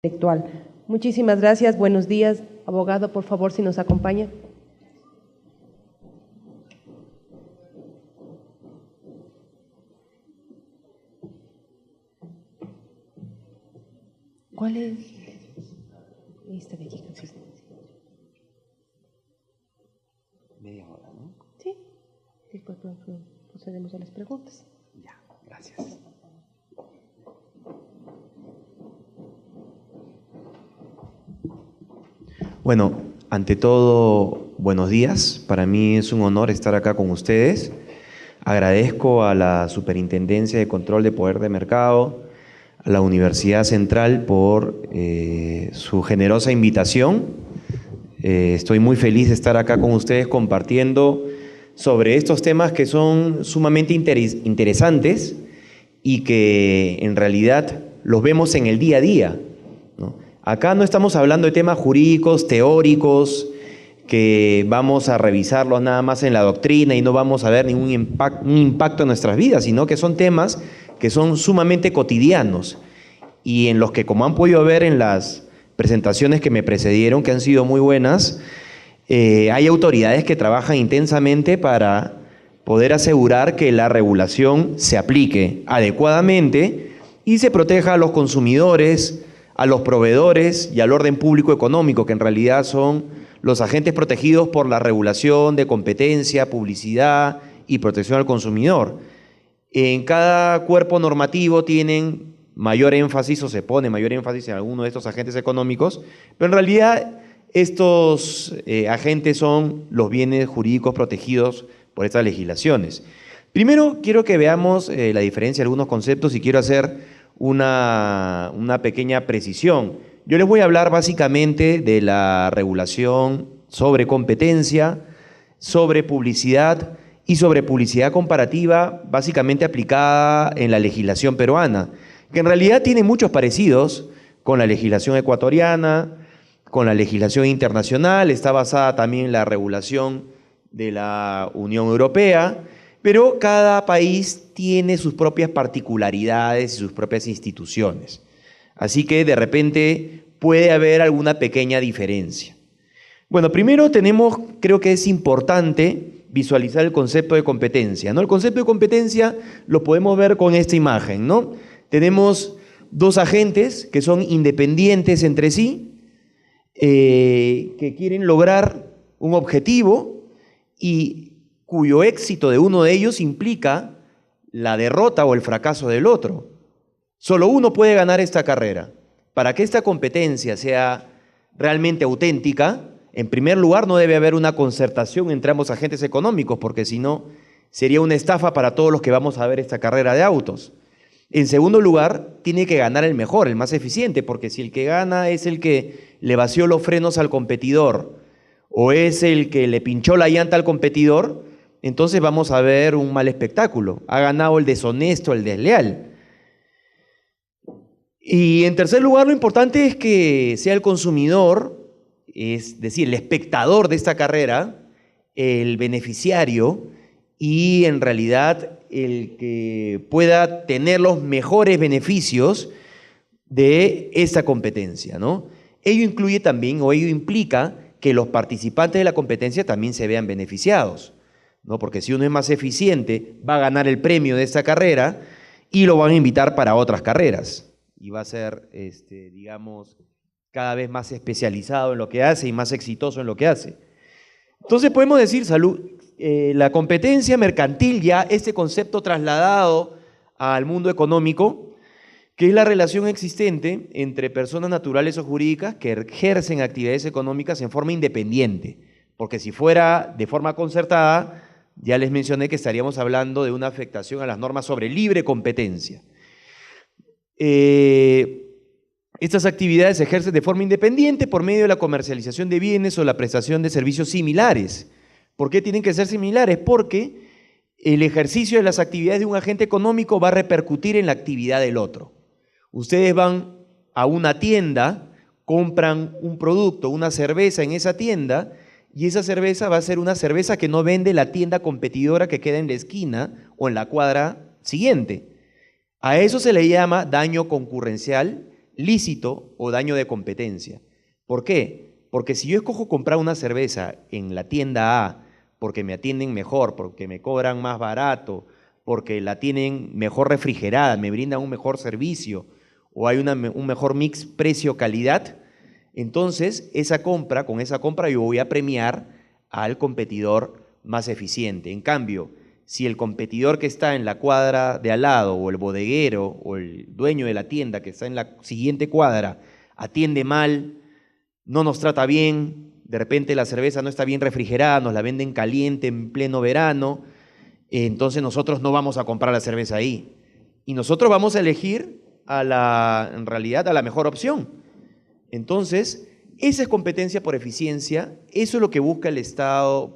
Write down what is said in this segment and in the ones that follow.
Intelectual. Muchísimas gracias. Buenos días. Abogado, por favor, si nos acompaña. ¿Cuál es? Esta de aquí. Media hora, ¿no? Sí. Después procedemos a las preguntas. Ya, gracias. Bueno, ante todo, buenos días. Para mí es un honor estar acá con ustedes. Agradezco a la Superintendencia de Control de Poder de Mercado, a la Universidad Central por su generosa invitación. Estoy muy feliz de estar acá con ustedes compartiendo sobre estos temas que son sumamente interesantes y que en realidad los vemos en el día a día, ¿no? Acá no estamos hablando de temas jurídicos, teóricos, que vamos a revisarlos nada más en la doctrina y no vamos a ver ningún impacto en nuestras vidas, sino que son temas que son sumamente cotidianos y en los que, como han podido ver en las presentaciones que me precedieron, que han sido muy buenas, hay autoridades que trabajan intensamente para poder asegurar que la regulación se aplique adecuadamente y se proteja a los consumidores, a los proveedores y al orden público económico, que en realidad son los agentes protegidos por la regulación de competencia, publicidad y protección al consumidor. En cada cuerpo normativo tienen mayor énfasis o se pone mayor énfasis en alguno de estos agentes económicos, pero en realidad estos agentes son los bienes jurídicos protegidos por estas legislaciones. Primero quiero que veamos la diferencia de algunos conceptos y quiero hacer una pequeña precisión. Yo les voy a hablar básicamente de la regulación sobre competencia, sobre publicidad y sobre publicidad comparativa, básicamente aplicada en la legislación peruana, que en realidad tiene muchos parecidos con la legislación ecuatoriana, con la legislación internacional, está basada también en la regulación de la Unión Europea, pero cada país tiene sus propias particularidades y sus propias instituciones. Así que de repente puede haber alguna pequeña diferencia. Bueno, primero creo que es importante visualizar el concepto de competencia, ¿no? El concepto de competencia lo podemos ver con esta imagen, ¿no? Tenemos dos agentes que son independientes entre sí, que quieren lograr un objetivo y cuyo éxito de uno de ellos implica la derrota o el fracaso del otro. Solo uno puede ganar esta carrera. Para que esta competencia sea realmente auténtica, en primer lugar no debe haber una concertación entre ambos agentes económicos, porque si no sería una estafa para todos los que vamos a ver esta carrera de autos. En segundo lugar, tiene que ganar el mejor, el más eficiente, porque si el que gana es el que le vació los frenos al competidor o es el que le pinchó la llanta al competidor, entonces vamos a ver un mal espectáculo. Ha ganado el deshonesto, el desleal. Y en tercer lugar, lo importante es que sea el consumidor, es decir, el espectador de esta carrera, el beneficiario y en realidad el que pueda tener los mejores beneficios de esta competencia, ¿no? Ello incluye también, o ello implica que los participantes de la competencia también se vean beneficiados, ¿no? Porque si uno es más eficiente, va a ganar el premio de esta carrera y lo van a invitar para otras carreras. Y va a ser, digamos, cada vez más especializado en lo que hace y más exitoso en lo que hace. Entonces podemos decir, la competencia mercantil, ya este concepto trasladado al mundo económico, que es la relación existente entre personas naturales o jurídicas que ejercen actividades económicas en forma independiente, porque si fuera de forma concertada, ya les mencioné que estaríamos hablando de una afectación a las normas sobre libre competencia. Estas actividades se ejercen de forma independiente por medio de la comercialización de bienes o la prestación de servicios similares. ¿Por qué tienen que ser similares? Porque el ejercicio de las actividades de un agente económico va a repercutir en la actividad del otro. Ustedes van a una tienda, compran un producto, una cerveza en esa tienda, y esa cerveza va a ser una cerveza que no vende la tienda competidora que queda en la esquina o en la cuadra siguiente. A eso se le llama daño concurrencial lícito o daño de competencia. ¿Por qué? Porque si yo escojo comprar una cerveza en la tienda A porque me atienden mejor, porque me cobran más barato, porque la tienen mejor refrigerada, me brindan un mejor servicio o hay un mejor mix precio-calidad, entonces con esa compra yo voy a premiar al competidor más eficiente. En cambio, si el competidor que está en la cuadra de al lado, o el bodeguero, o el dueño de la tienda que está en la siguiente cuadra, atiende mal, no nos trata bien, de repente la cerveza no está bien refrigerada, nos la venden caliente en pleno verano, entonces nosotros no vamos a comprar la cerveza ahí. Y nosotros vamos a elegir en realidad, a la mejor opción. Entonces, esa es competencia por eficiencia, eso es lo que busca el Estado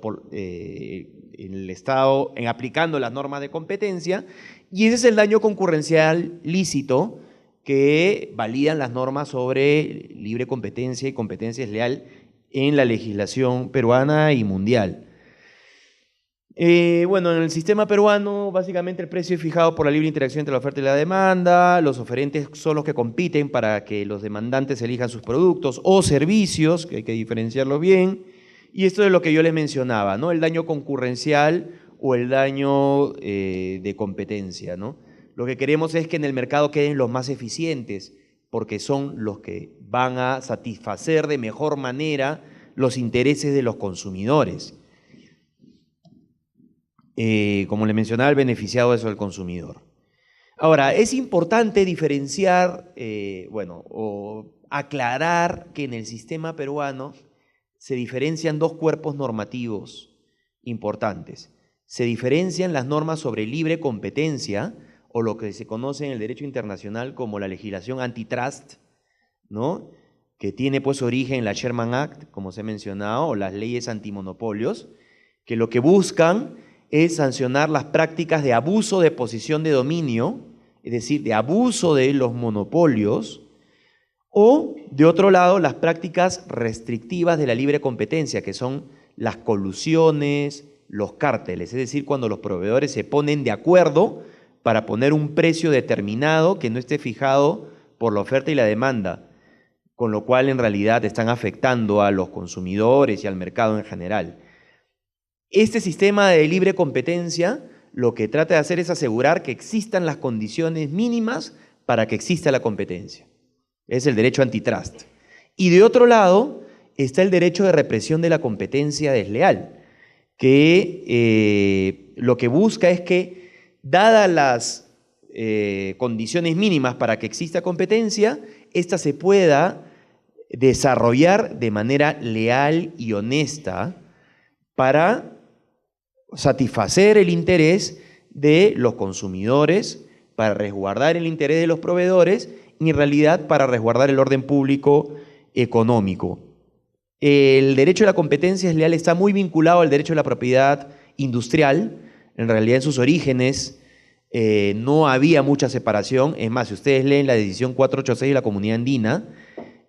en aplicando las normas de competencia, y ese es el daño concurrencial lícito que validan las normas sobre libre competencia y competencia desleal en la legislación peruana y mundial. Bueno, en el sistema peruano, básicamente el precio es fijado por la libre interacción entre la oferta y la demanda. Los oferentes son los que compiten para que los demandantes elijan sus productos o servicios, que hay que diferenciarlos bien. Y esto es lo que yo les mencionaba, ¿no? El daño concurrencial o el daño de competencia, ¿no? Lo que queremos es que en el mercado queden los más eficientes, porque son los que van a satisfacer de mejor manera los intereses de los consumidores. Como le mencionaba, el beneficiado es el consumidor. Ahora, es importante diferenciar, o aclarar que en el sistema peruano se diferencian dos cuerpos normativos importantes. Se diferencian las normas sobre libre competencia, o lo que se conoce en el derecho internacional como la legislación antitrust, ¿no? Que tiene pues origen en la Sherman Act, como se ha mencionado, o las leyes antimonopolios, que lo que buscan es sancionar las prácticas de abuso de posición de dominio, es decir, de abuso de los monopolios, o, de otro lado, las prácticas restrictivas de la libre competencia, que son las colusiones, los cárteles, es decir, cuando los proveedores se ponen de acuerdo para poner un precio determinado que no esté fijado por la oferta y la demanda, con lo cual en realidad están afectando a los consumidores y al mercado en general. Este sistema de libre competencia lo que trata de hacer es asegurar que existan las condiciones mínimas para que exista la competencia. Es el derecho antitrust. Y de otro lado está el derecho de represión de la competencia desleal, que lo que busca es que, dadas las condiciones mínimas para que exista competencia, ésta se pueda desarrollar de manera leal y honesta para satisfacer el interés de los consumidores, para resguardar el interés de los proveedores y en realidad para resguardar el orden público económico. El derecho a la competencia desleal está muy vinculado al derecho a la propiedad industrial. En realidad, en sus orígenes no había mucha separación. Es más, si ustedes leen la decisión 486 de la Comunidad Andina,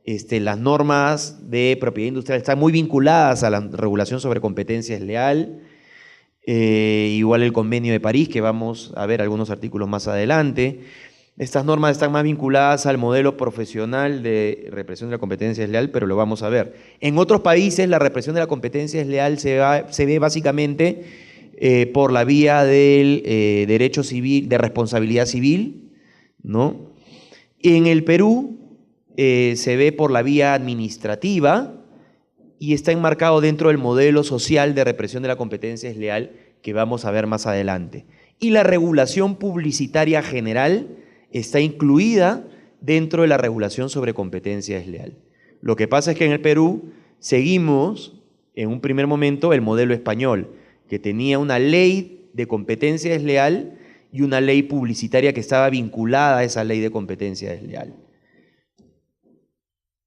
las normas de propiedad industrial están muy vinculadas a la regulación sobre competencia desleal. Igual el Convenio de París, que vamos a ver algunos artículos más adelante. Estas normas están más vinculadas al modelo profesional de represión de la competencia desleal, pero lo vamos a ver. En otros países la represión de la competencia desleal se ve básicamente por la vía del derecho civil, de responsabilidad civil, ¿no? En el Perú se ve por la vía administrativa y está enmarcado dentro del modelo social de represión de la competencia desleal que vamos a ver más adelante. Y la regulación publicitaria general está incluida dentro de la regulación sobre competencia desleal. Lo que pasa es que en el Perú seguimos, en un primer momento, el modelo español, que tenía una ley de competencia desleal y una ley publicitaria que estaba vinculada a esa ley de competencia desleal.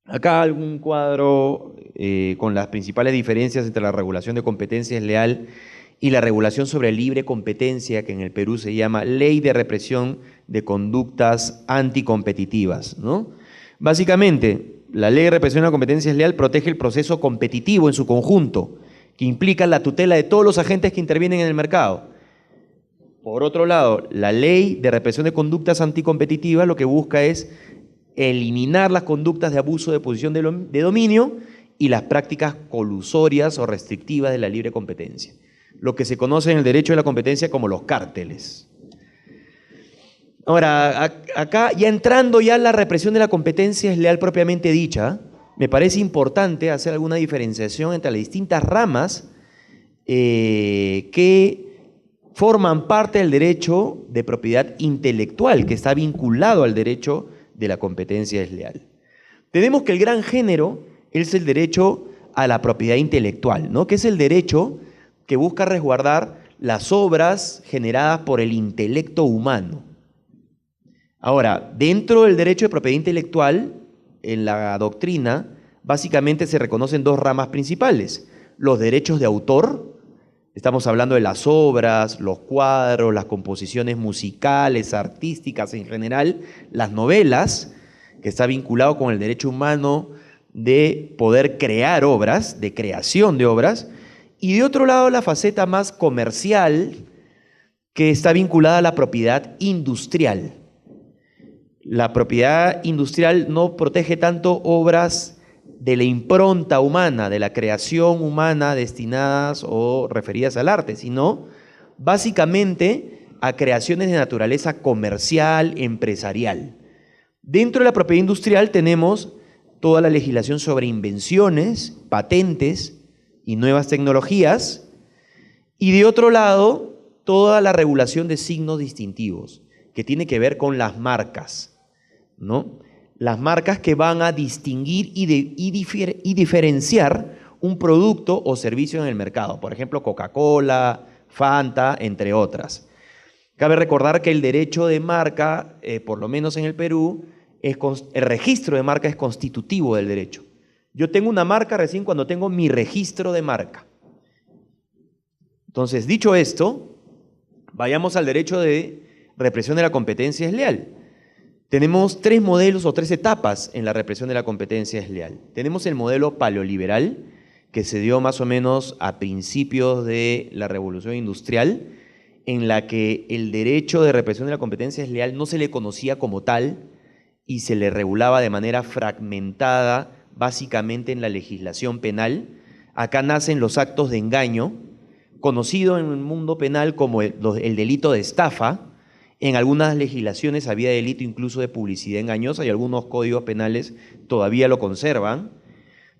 Acá algún cuadro con las principales diferencias entre la regulación de competencia desleal y la regulación sobre libre competencia, que en el Perú se llama Ley de Represión de Conductas Anticompetitivas, ¿no? Básicamente, la Ley de Represión de la Competencia Desleal protege el proceso competitivo en su conjunto, que implica la tutela de todos los agentes que intervienen en el mercado. Por otro lado, la Ley de Represión de Conductas Anticompetitivas lo que busca es eliminar las conductas de abuso de posición de dominio y las prácticas colusorias o restrictivas de la libre competencia, lo que se conoce en el derecho de la competencia como los cárteles. Ahora, acá ya entrando ya en la represión de la competencia desleal propiamente dicha, me parece importante hacer alguna diferenciación entre las distintas ramas que forman parte del derecho de propiedad intelectual, que está vinculado al derecho de la competencia desleal. Tenemos que el gran género es el derecho a la propiedad intelectual, ¿no? Que es el derecho que busca resguardar las obras generadas por el intelecto humano. Ahora, dentro del derecho de propiedad intelectual, en la doctrina, básicamente se reconocen dos ramas principales: los derechos de autor, estamos hablando de las obras, los cuadros, las composiciones musicales, artísticas en general, las novelas, que está vinculado con el derecho humano de poder crear obras, de creación de obras, y de otro lado la faceta más comercial, que está vinculada a la propiedad industrial. La propiedad industrial no protege tanto obras de la impronta humana, de la creación humana destinadas o referidas al arte, sino básicamente a creaciones de naturaleza comercial, empresarial. Dentro de la propiedad industrial tenemos toda la legislación sobre invenciones, patentes y nuevas tecnologías, y de otro lado, toda la regulación de signos distintivos, que tiene que ver con las marcas, ¿no? Las marcas que van a distinguir y diferenciar un producto o servicio en el mercado, por ejemplo, Coca-Cola, Fanta, entre otras. Cabe recordar que el derecho de marca, por lo menos en el Perú, el registro de marca es constitutivo del derecho. Yo tengo una marca recién cuando tengo mi registro de marca. Entonces, dicho esto, vayamos al derecho de represión de la competencia desleal. Tenemos tres modelos o tres etapas en la represión de la competencia desleal. Tenemos el modelo paleoliberal, que se dio más o menos a principios de la Revolución Industrial, en la que el derecho de represión de la competencia desleal no se le conocía como tal y se le regulaba de manera fragmentada, básicamente en la legislación penal. Acá nacen los actos de engaño, conocido en el mundo penal como el delito de estafa. En algunas legislaciones había delito incluso de publicidad engañosa y algunos códigos penales todavía lo conservan,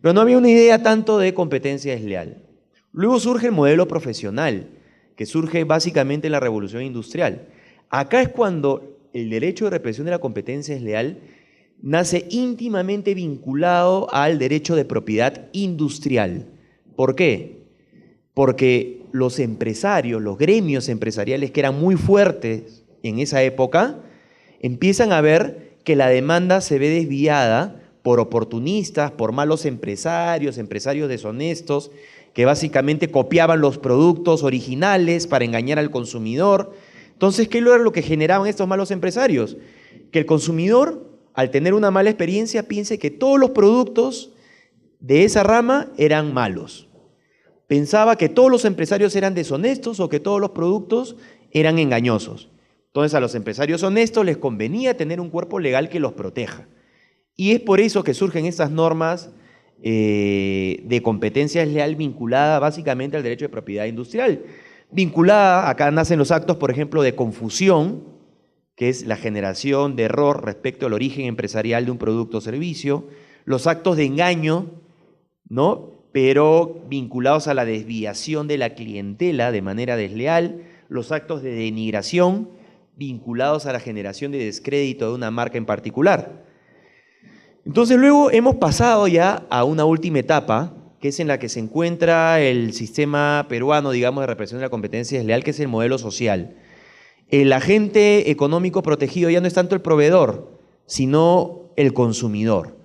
pero no había una idea tanto de competencia desleal. Luego surge el modelo profesional, que surge básicamente en la Revolución Industrial. Acá es cuando el derecho de represión de la competencia desleal nace íntimamente vinculado al derecho de propiedad industrial. ¿Por qué? Porque los empresarios, los gremios empresariales que eran muy fuertes en esa época, empiezan a ver que la demanda se ve desviada por oportunistas, por malos empresarios, empresarios deshonestos, que básicamente copiaban los productos originales para engañar al consumidor. Entonces, ¿qué era lo que generaban estos malos empresarios? Que el consumidor, al tener una mala experiencia, piense que todos los productos de esa rama eran malos. Pensaba que todos los empresarios eran deshonestos o que todos los productos eran engañosos. Entonces, a los empresarios honestos les convenía tener un cuerpo legal que los proteja. Y es por eso que surgen estas normas de competencia desleal vinculada básicamente al derecho de propiedad industrial. Vinculada, acá nacen los actos, por ejemplo, de confusión, que es la generación de error respecto al origen empresarial de un producto o servicio, los actos de engaño, ¿no? Pero vinculados a la desviación de la clientela de manera desleal, los actos de denigración, vinculados a la generación de descrédito de una marca en particular. Entonces luego hemos pasado ya a una última etapa, que es en la que se encuentra el sistema peruano, digamos, de represión de la competencia desleal, que es el modelo social. El agente económico protegido ya no es tanto el proveedor, sino el consumidor.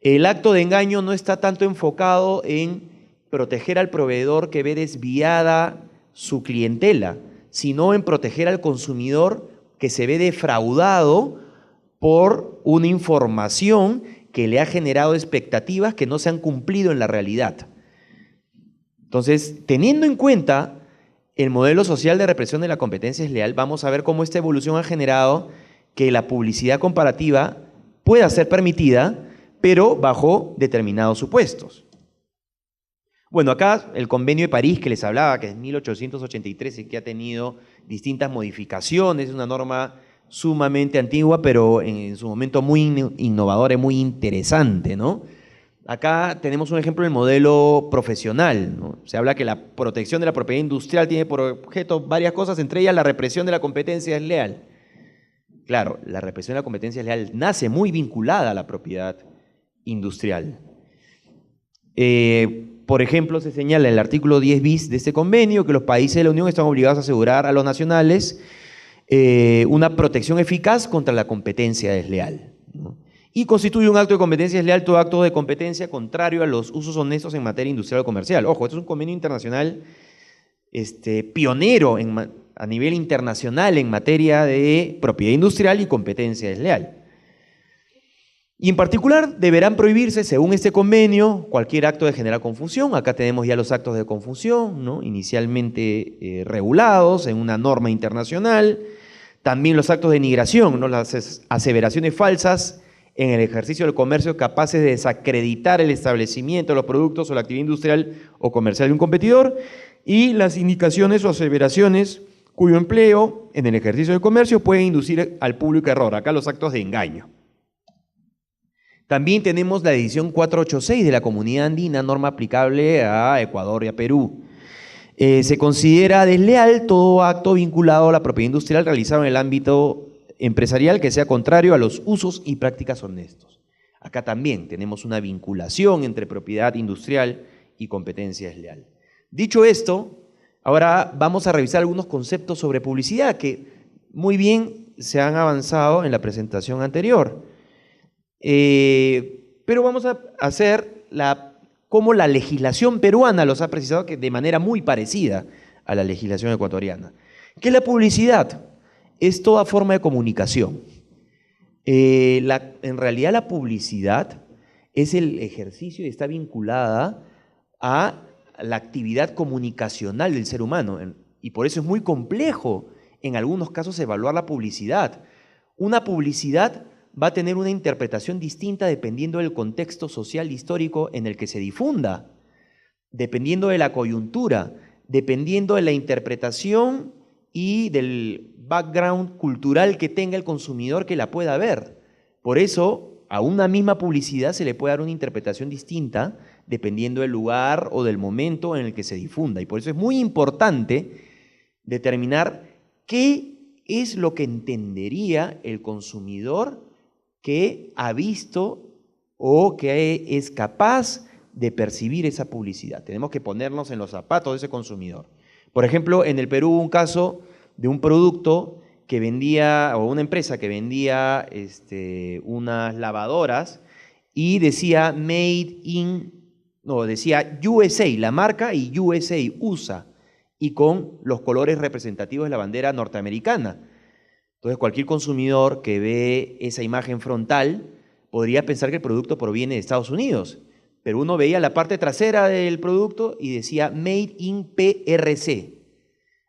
El acto de engaño no está tanto enfocado en proteger al proveedor que ve desviada su clientela, sino en proteger al consumidor que se ve defraudado por una información que le ha generado expectativas que no se han cumplido en la realidad. Entonces, teniendo en cuenta el modelo social de represión de la competencia desleal, vamos a ver cómo esta evolución ha generado que la publicidad comparativa pueda ser permitida, pero bajo determinados supuestos. Bueno, acá el Convenio de París que les hablaba, que es 1883 y que ha tenido distintas modificaciones, es una norma sumamente antigua, pero en su momento muy innovadora y muy interesante, ¿no? Acá tenemos un ejemplo del modelo profesional, ¿no? Se habla que la protección de la propiedad industrial tiene por objeto varias cosas, entre ellas la represión de la competencia desleal. Claro, la represión de la competencia desleal nace muy vinculada a la propiedad industrial. Por ejemplo, se señala en el artículo 10 bis de este convenio que los países de la Unión están obligados a asegurar a los nacionales una protección eficaz contra la competencia desleal, ¿no? Y constituye un acto de competencia desleal todo acto de competencia contrario a los usos honestos en materia industrial o comercial. Ojo, esto es un convenio internacional pionero a nivel internacional en materia de propiedad industrial y competencia desleal. Y en particular deberán prohibirse, según este convenio, cualquier acto de generar confusión. Acá tenemos ya los actos de confusión, ¿no? Inicialmente regulados en una norma internacional. También los actos de denigración, ¿no? Las aseveraciones falsas en el ejercicio del comercio capaces de desacreditar el establecimiento de los productos o la actividad industrial o comercial de un competidor. Y las indicaciones o aseveraciones cuyo empleo en el ejercicio del comercio puede inducir al público a error. Acá los actos de engaño. También tenemos la edición 486 de la Comunidad Andina, norma aplicable a Ecuador y a Perú. Se considera desleal todo acto vinculado a la propiedad industrial realizado en el ámbito empresarial que sea contrario a los usos y prácticas honestos. Acá también tenemos una vinculación entre propiedad industrial y competencia desleal. Dicho esto, ahora vamos a revisar algunos conceptos sobre publicidad que muy bien se han avanzado en la presentación anterior. Pero vamos a hacer cómo la legislación peruana los ha precisado que de manera muy parecida a la legislación ecuatoriana. ¿Qué es la publicidad? Es toda forma de comunicación. En realidad la publicidad es el ejercicio y está vinculada a la actividad comunicacional del ser humano. Y por eso es muy complejo en algunos casos evaluar la publicidad. Una publicidad va a tener una interpretación distinta dependiendo del contexto social histórico en el que se difunda, dependiendo de la coyuntura, dependiendo de la interpretación y del background cultural que tenga el consumidor que la pueda ver. Por eso, a una misma publicidad se le puede dar una interpretación distinta dependiendo del lugar o del momento en el que se difunda. Y por eso es muy importante determinar qué es lo que entendería el consumidor que ha visto o que es capaz de percibir esa publicidad. Tenemos que ponernos en los zapatos de ese consumidor. Por ejemplo, en el Perú hubo un caso de un producto que vendía, o una empresa que vendía unas lavadoras y decía decía USA, la marca, y USA, y con los colores representativos de la bandera norteamericana. Entonces, cualquier consumidor que ve esa imagen frontal podría pensar que el producto proviene de Estados Unidos, pero uno veía la parte trasera del producto y decía Made in PRC.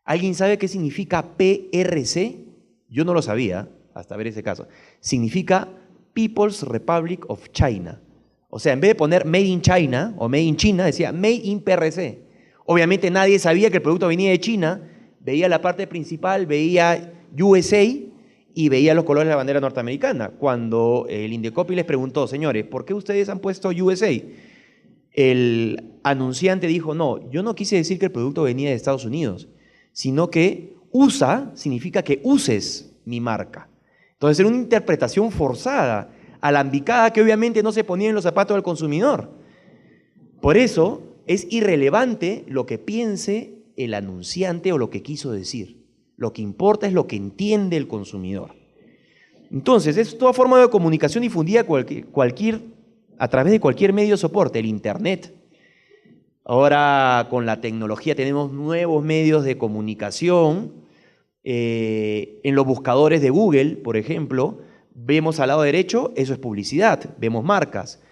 ¿Alguien sabe qué significa PRC? Yo no lo sabía hasta ver ese caso. Significa People's Republic of China. O sea, en vez de poner Made in China o Made in China, decía Made in PRC. Obviamente nadie sabía que el producto venía de China, veía la parte principal, veía USA y veía los colores de la bandera norteamericana. Cuando el Indecopi les preguntó, señores, ¿por qué ustedes han puesto USA? El anunciante dijo, no, yo no quise decir que el producto venía de Estados Unidos, sino que USA significa que uses mi marca. Entonces era una interpretación forzada, alambicada, que obviamente no se ponía en los zapatos del consumidor. Por eso es irrelevante lo que piense el anunciante o lo que quiso decir. Lo que importa es lo que entiende el consumidor. Entonces, es toda forma de comunicación difundida a través de cualquier medio de soporte, el Internet. Ahora, con la tecnología, tenemos nuevos medios de comunicación. En los buscadores de Google, por ejemplo, vemos al lado derecho, eso es publicidad, vemos marcas.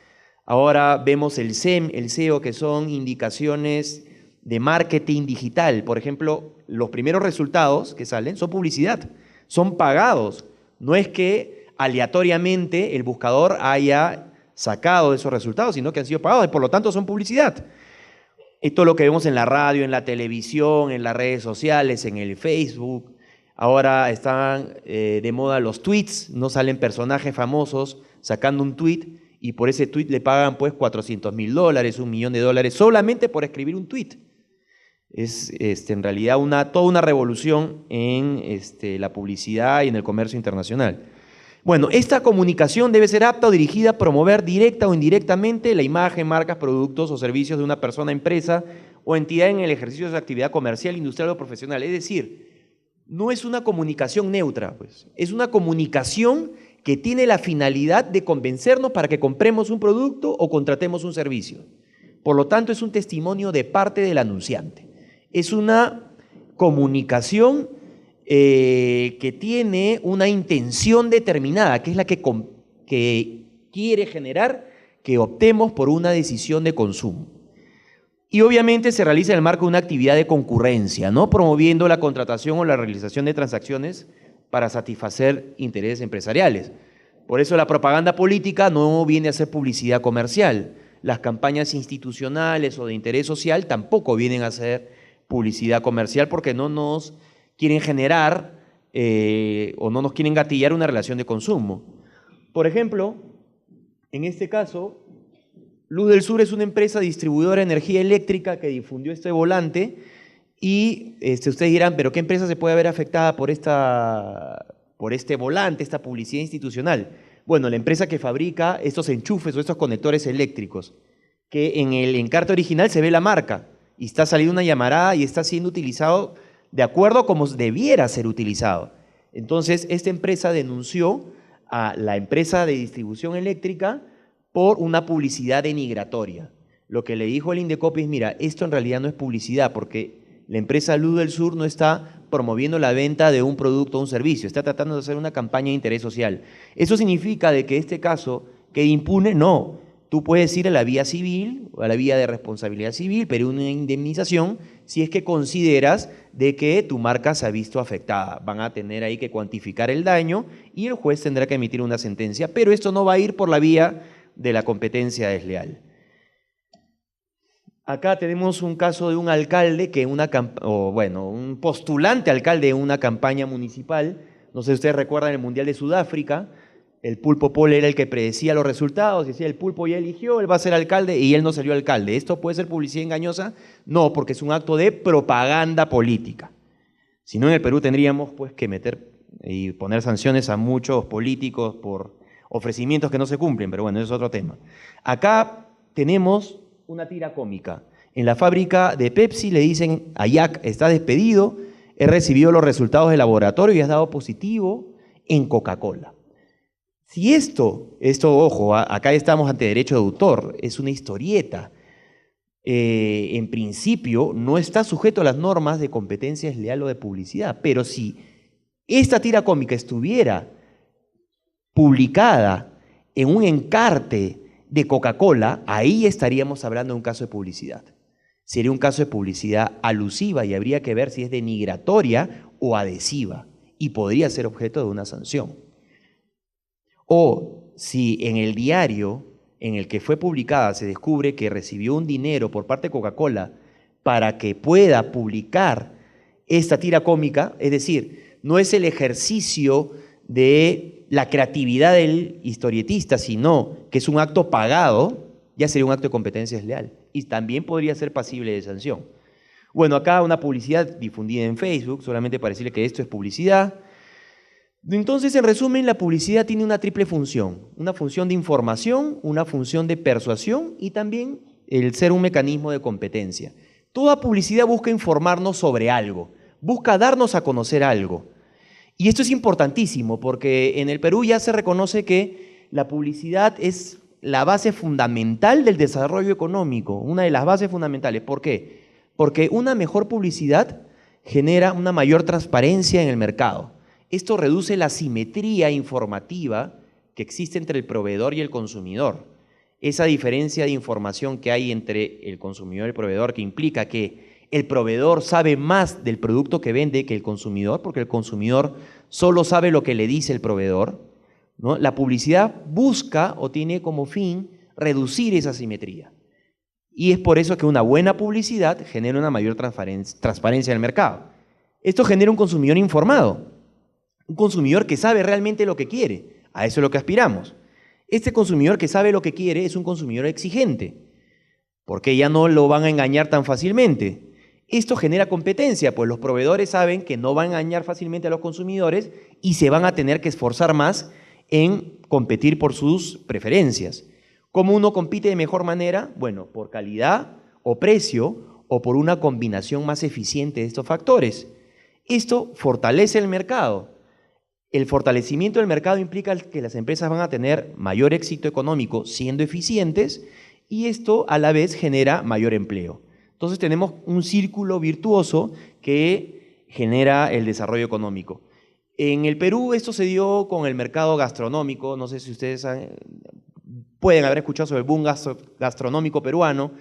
Ahora vemos el SEM, el SEO, que son indicaciones de marketing digital. Por ejemplo, los primeros resultados que salen son publicidad, son pagados. No es que aleatoriamente el buscador haya sacado esos resultados, sino que han sido pagados y por lo tanto son publicidad. Esto es lo que vemos en la radio, en la televisión, en las redes sociales, en el Facebook. Ahora están de moda los tweets, no salen personajes famosos sacando un tweet y por ese tweet le pagan pues $400.000, $1 millón, solamente por escribir un tweet. Es en realidad toda una revolución en la publicidad y en el comercio internacional. Bueno, esta comunicación debe ser apta o dirigida a promover directa o indirectamente la imagen, marcas, productos o servicios de una persona, empresa o entidad en el ejercicio de su actividad comercial, industrial o profesional. Es decir, no es una comunicación neutra, pues. Es una comunicación que tiene la finalidad de convencernos para que compremos un producto o contratemos un servicio. Por lo tanto, es un testimonio de parte del anunciante. Es una comunicación que tiene una intención determinada, que es la que quiere generar que optemos por una decisión de consumo. Y obviamente se realiza en el marco de una actividad de concurrencia, ¿no? Promoviendo la contratación o la realización de transacciones para satisfacer intereses empresariales. Por eso la propaganda política no viene a ser publicidad comercial. Las campañas institucionales o de interés social tampoco vienen a ser publicidad comercial porque no nos quieren generar o no nos quieren gatillar una relación de consumo. Por ejemplo, en este caso, Luz del Sur es una empresa distribuidora de energía eléctrica que difundió este volante y ustedes dirán, ¿pero qué empresa se puede ver afectada por este volante, esta publicidad institucional? Bueno, la empresa que fabrica estos enchufes o estos conectores eléctricos, que en el encarte original se ve la marca y está saliendo una llamarada y está siendo utilizado de acuerdo a como debiera ser utilizado. Entonces, esta empresa denunció a la empresa de distribución eléctrica por una publicidad denigratoria. Lo que le dijo el Indecopi es, mira, esto en realidad no es publicidad porque la empresa Luz del Sur no está promoviendo la venta de un producto o un servicio, está tratando de hacer una campaña de interés social. ¿Eso significa de que este caso quede impune? No. Tú puedes ir a la vía civil o a la vía de responsabilidad civil, pero una indemnización si es que consideras de que tu marca se ha visto afectada. Van a tener ahí que cuantificar el daño y el juez tendrá que emitir una sentencia, pero esto no va a ir por la vía de la competencia desleal. Acá tenemos un caso de un alcalde que un postulante alcalde de una campaña municipal. No sé si ustedes recuerdan el Mundial de Sudáfrica. El Pulpo Pol era el que predecía los resultados, decía el Pulpo ya eligió, él va a ser alcalde y él no salió alcalde. ¿Esto puede ser publicidad engañosa? No, porque es un acto de propaganda política. Si no, en el Perú tendríamos pues que meter y poner sanciones a muchos políticos por ofrecimientos que no se cumplen, pero bueno, eso es otro tema. Acá tenemos una tira cómica. En la fábrica de Pepsi le dicen a Jack, está despedido, he recibido los resultados del laboratorio y has dado positivo en Coca-Cola. Si esto, ojo, acá estamos ante derecho de autor, es una historieta. En principio no está sujeto a las normas de competencia desleal o de publicidad, pero si esta tira cómica estuviera publicada en un encarte de Coca-Cola, ahí estaríamos hablando de un caso de publicidad. Sería un caso de publicidad alusiva y habría que ver si es denigratoria o adhesiva y podría ser objeto de una sanción. O si en el diario en el que fue publicada se descubre que recibió un dinero por parte de Coca-Cola para que pueda publicar esta tira cómica, es decir, no es el ejercicio de la creatividad del historietista, sino que es un acto pagado, ya sería un acto de competencia desleal y también podría ser pasible de sanción. Bueno, acá una publicidad difundida en Facebook, solamente para decirle que esto es publicidad. Entonces, en resumen, la publicidad tiene una triple función, una función de información, una función de persuasión y también el ser un mecanismo de competencia. Toda publicidad busca informarnos sobre algo, busca darnos a conocer algo. Y esto es importantísimo porque en el Perú ya se reconoce que la publicidad es la base fundamental del desarrollo económico, una de las bases fundamentales. ¿Por qué? Porque una mejor publicidad genera una mayor transparencia en el mercado. Esto reduce la asimetría informativa que existe entre el proveedor y el consumidor. Esa diferencia de información que hay entre el consumidor y el proveedor, que implica que el proveedor sabe más del producto que vende que el consumidor, porque el consumidor solo sabe lo que le dice el proveedor, ¿no? La publicidad busca o tiene como fin reducir esa asimetría. Y es por eso que una buena publicidad genera una mayor transparencia en el mercado. Esto genera un consumidor informado, un consumidor que sabe realmente lo que quiere. A eso es lo que aspiramos. Este consumidor que sabe lo que quiere es un consumidor exigente, porque ya no lo van a engañar tan fácilmente. Esto genera competencia, pues los proveedores saben que no van a engañar fácilmente a los consumidores y se van a tener que esforzar más en competir por sus preferencias. ¿Cómo uno compite de mejor manera? Bueno, por calidad o precio o por una combinación más eficiente de estos factores. Esto fortalece el mercado. El fortalecimiento del mercado implica que las empresas van a tener mayor éxito económico siendo eficientes y esto a la vez genera mayor empleo. Entonces tenemos un círculo virtuoso que genera el desarrollo económico. En el Perú esto se dio con el mercado gastronómico, no sé si ustedes pueden haber escuchado sobre el boom gastronómico peruano.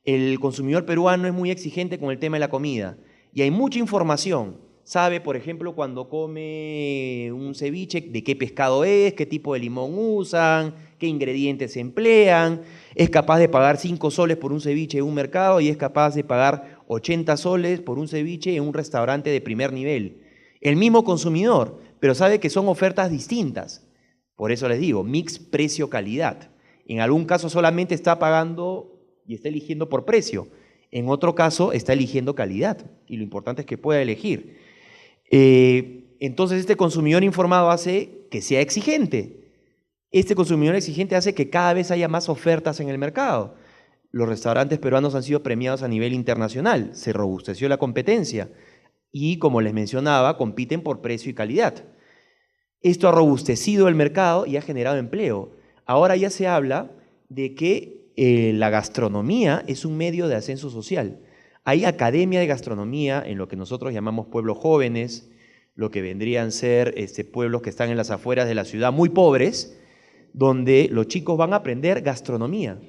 El consumidor peruano es muy exigente con el tema de la comida y hay mucha información. Sabe, por ejemplo, cuando come un ceviche, de qué pescado es, qué tipo de limón usan, qué ingredientes se emplean. Es capaz de pagar 5 soles por un ceviche en un mercado y es capaz de pagar 80 soles por un ceviche en un restaurante de primer nivel. El mismo consumidor, pero sabe que son ofertas distintas. Por eso les digo, mix precio-calidad. En algún caso solamente está pagando y está eligiendo por precio. En otro caso está eligiendo calidad y lo importante es que pueda elegir. Entonces este consumidor informado hace que sea exigente. Este consumidor exigente hace que cada vez haya más ofertas en el mercado. Los restaurantes peruanos han sido premiados a nivel internacional, se robusteció la competencia y, como les mencionaba, compiten por precio y calidad. Esto ha robustecido el mercado y ha generado empleo. Ahora ya se habla de que la gastronomía es un medio de ascenso social. Hay academia de gastronomía en lo que nosotros llamamos pueblos jóvenes, lo que vendrían a ser pueblos que están en las afueras de la ciudad, muy pobres, donde los chicos van a aprender gastronomía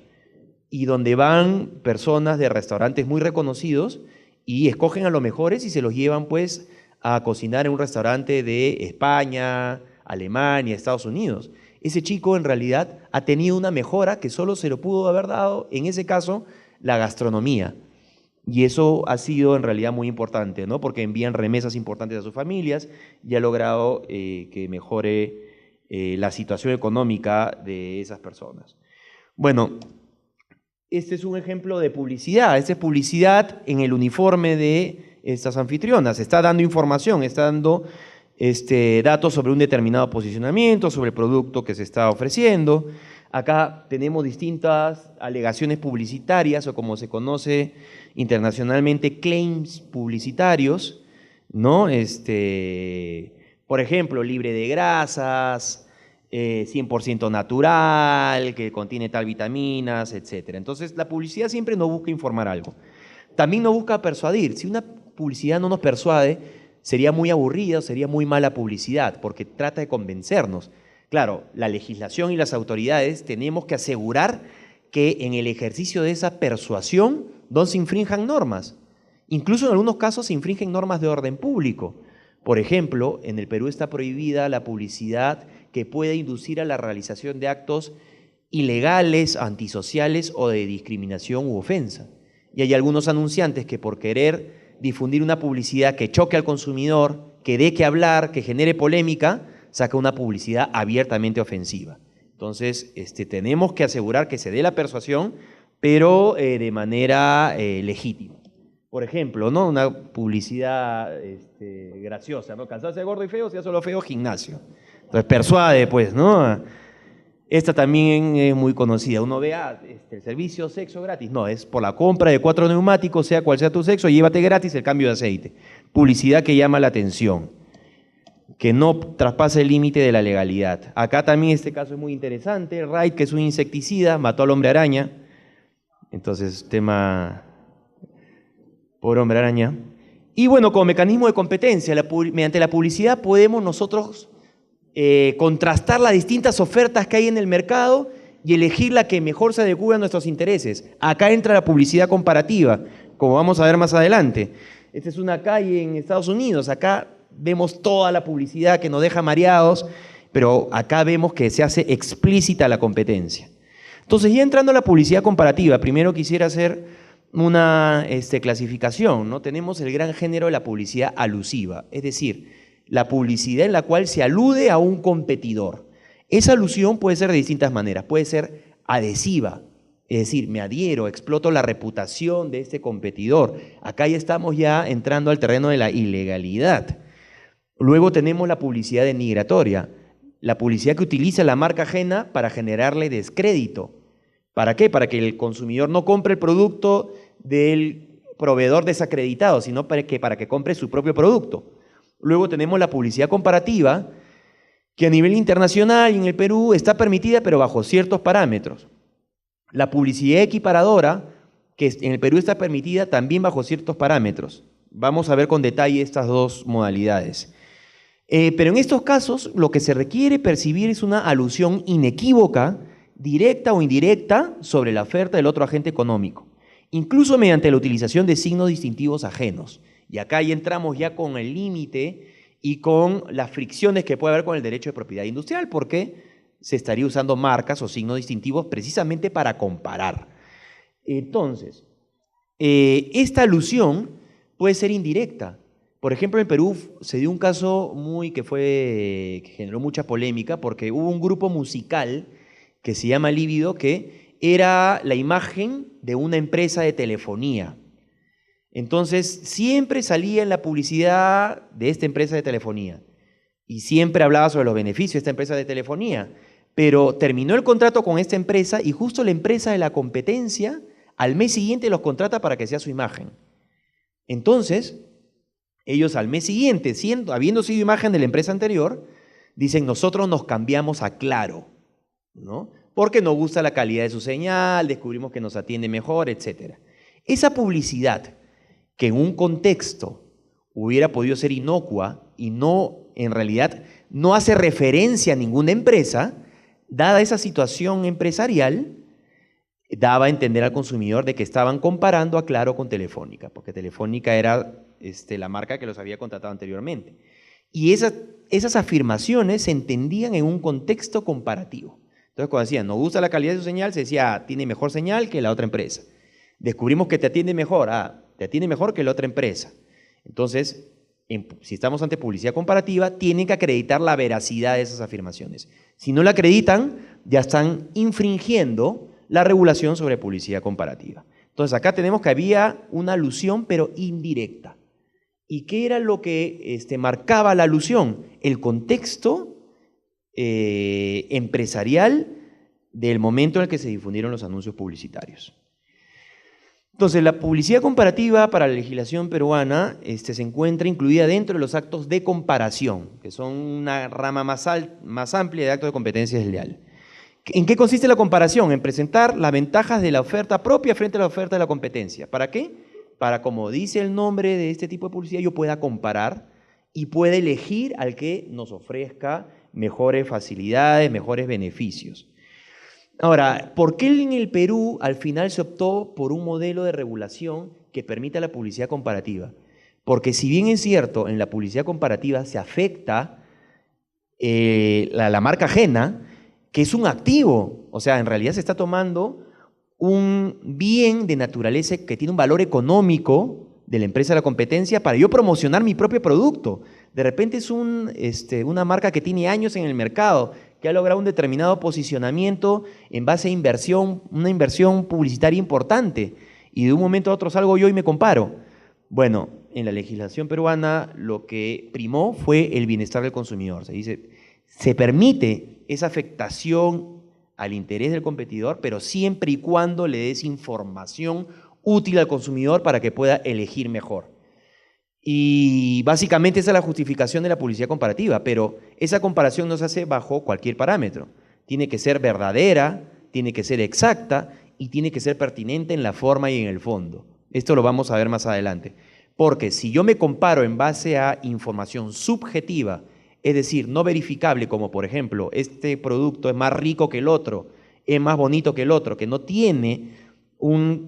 y donde van personas de restaurantes muy reconocidos y escogen a los mejores y se los llevan pues a cocinar en un restaurante de España, Alemania, Estados Unidos. Ese chico en realidad ha tenido una mejora que solo se lo pudo haber dado, en ese caso, la gastronomía. Y eso ha sido en realidad muy importante, ¿no? Porque envían remesas importantes a sus familias y ha logrado que mejore la situación económica de esas personas. Bueno, este es un ejemplo de publicidad. Esta es publicidad en el uniforme de estas anfitrionas. Está dando información, está dando datos sobre un determinado posicionamiento, sobre el producto que se está ofreciendo. Acá tenemos distintas alegaciones publicitarias o como se conoce internacionalmente, claims publicitarios, ¿no? Por ejemplo, libre de grasas, 100% natural, que contiene tal vitaminas, etc. Entonces, la publicidad siempre nos busca informar algo. También nos busca persuadir. Si una publicidad no nos persuade, sería muy aburrida o sería muy mala publicidad, porque trata de convencernos. Claro, la legislación y las autoridades tenemos que asegurar que en el ejercicio de esa persuasión no se infrinjan normas. Incluso en algunos casos se infringen normas de orden público. Por ejemplo, en el Perú está prohibida la publicidad que pueda inducir a la realización de actos ilegales, antisociales o de discriminación u ofensa. Y hay algunos anunciantes que por querer difundir una publicidad que choque al consumidor, que dé que hablar, que genere polémica, saca una publicidad abiertamente ofensiva. Entonces, tenemos que asegurar que se dé la persuasión, pero de manera legítima. Por ejemplo, ¿no? Una publicidad graciosa, ¿no? Cansarse de gordo y feo, si solo feo, gimnasio. Entonces, persuade, pues, ¿no? Esta también es muy conocida. Uno ve el servicio sexo gratis. No, es por la compra de 4 neumáticos, sea cual sea tu sexo, llévate gratis el cambio de aceite. Publicidad que llama la atención, que no traspasa el límite de la legalidad. Acá también este caso es muy interesante. Raid, que es un insecticida, mató al hombre araña. Entonces, tema por hombre araña. Y bueno, como mecanismo de competencia, mediante la publicidad podemos nosotros contrastar las distintas ofertas que hay en el mercado y elegir la que mejor se adecue a nuestros intereses. Acá entra la publicidad comparativa, como vamos a ver más adelante. Esta es una calle en Estados Unidos. Acá vemos toda la publicidad que nos deja mareados, pero acá vemos que se hace explícita la competencia. Entonces, ya entrando a la publicidad comparativa, primero quisiera hacer una clasificación, ¿no? Tenemos el gran género de la publicidad alusiva, es decir, la publicidad en la cual se alude a un competidor. Esa alusión puede ser de distintas maneras, puede ser adhesiva, es decir, me adhiero, exploto la reputación de este competidor. Acá ya estamos ya entrando al terreno de la ilegalidad. Luego tenemos la publicidad denigratoria, la publicidad que utiliza la marca ajena para generarle descrédito. ¿Para qué? Para que el consumidor no compre el producto del proveedor desacreditado, sino para que compre su propio producto. Luego tenemos la publicidad comparativa, que a nivel internacional y en el Perú está permitida, pero bajo ciertos parámetros. La publicidad equiparadora, que en el Perú está permitida también bajo ciertos parámetros. Vamos a ver con detalle estas dos modalidades. Pero en estos casos, lo que se requiere percibir es una alusión inequívoca, directa o indirecta, sobre la oferta del otro agente económico, incluso mediante la utilización de signos distintivos ajenos. Y acá ya entramos ya con el límite y con las fricciones que puede haber con el derecho de propiedad industrial, porque se estaría usando marcas o signos distintivos precisamente para comparar. Entonces, esta alusión puede ser indirecta. Por ejemplo, en Perú se dio un caso que generó mucha polémica, porque hubo un grupo musical que se llama Líbido, que era la imagen de una empresa de telefonía. Entonces, siempre salía en la publicidad de esta empresa de telefonía y siempre hablaba sobre los beneficios de esta empresa de telefonía, pero terminó el contrato con esta empresa y justo la empresa de la competencia al mes siguiente los contrata para que sea su imagen. Entonces, ellos al mes siguiente, habiendo sido imagen de la empresa anterior, dicen, nosotros nos cambiamos a Claro, ¿no? Porque nos gusta la calidad de su señal, descubrimos que nos atiende mejor, etc. Esa publicidad, que en un contexto hubiera podido ser inocua y no, en realidad, no hace referencia a ninguna empresa, dada esa situación empresarial, daba a entender al consumidor de que estaban comparando a Claro con Telefónica, porque Telefónica era la marca que los había contratado anteriormente. Y esas afirmaciones se entendían en un contexto comparativo. Entonces, cuando decían, nos gusta la calidad de su señal, se decía, tiene mejor señal que la otra empresa. Descubrimos que te atiende mejor, te atiende mejor que la otra empresa. Entonces, si estamos ante publicidad comparativa, tienen que acreditar la veracidad de esas afirmaciones. Si no la acreditan, ya están infringiendo la regulación sobre publicidad comparativa. Entonces, acá tenemos que había una alusión, pero indirecta. ¿Y qué era lo que marcaba la alusión? El contexto empresarial del momento en el que se difundieron los anuncios publicitarios. Entonces, la publicidad comparativa para la legislación peruana se encuentra incluida dentro de los actos de comparación, que son una rama más amplia de actos de competencia desleal. ¿En qué consiste la comparación? En presentar las ventajas de la oferta propia frente a la oferta de la competencia. ¿Para qué? Para, como dice el nombre de este tipo de publicidad, yo pueda comparar y pueda elegir al que nos ofrezca mejores facilidades, mejores beneficios. Ahora, ¿por qué en el Perú al final se optó por un modelo de regulación que permita la publicidad comparativa? Porque si bien es cierto, en la publicidad comparativa se afecta la marca ajena, que es un activo, o sea, en realidad se está tomando un bien de naturaleza que tiene un valor económico de la empresa de la competencia para yo promocionar mi propio producto. De repente es una marca que tiene años en el mercado, que ha logrado un determinado posicionamiento en base a inversión, una inversión publicitaria importante, y de un momento a otro salgo yo y me comparo. Bueno, en la legislación peruana lo que primó fue el bienestar del consumidor. Se permite esa afectación al interés del competidor, pero siempre y cuando le des información útil al consumidor para que pueda elegir mejor. Y básicamente esa es la justificación de la publicidad comparativa, pero esa comparación no se hace bajo cualquier parámetro. Tiene que ser verdadera, tiene que ser exacta y tiene que ser pertinente en la forma y en el fondo. Esto lo vamos a ver más adelante. Porque si yo me comparo en base a información subjetiva, es decir, no verificable, como por ejemplo, este producto es más rico que el otro, es más bonito que el otro, que no tiene un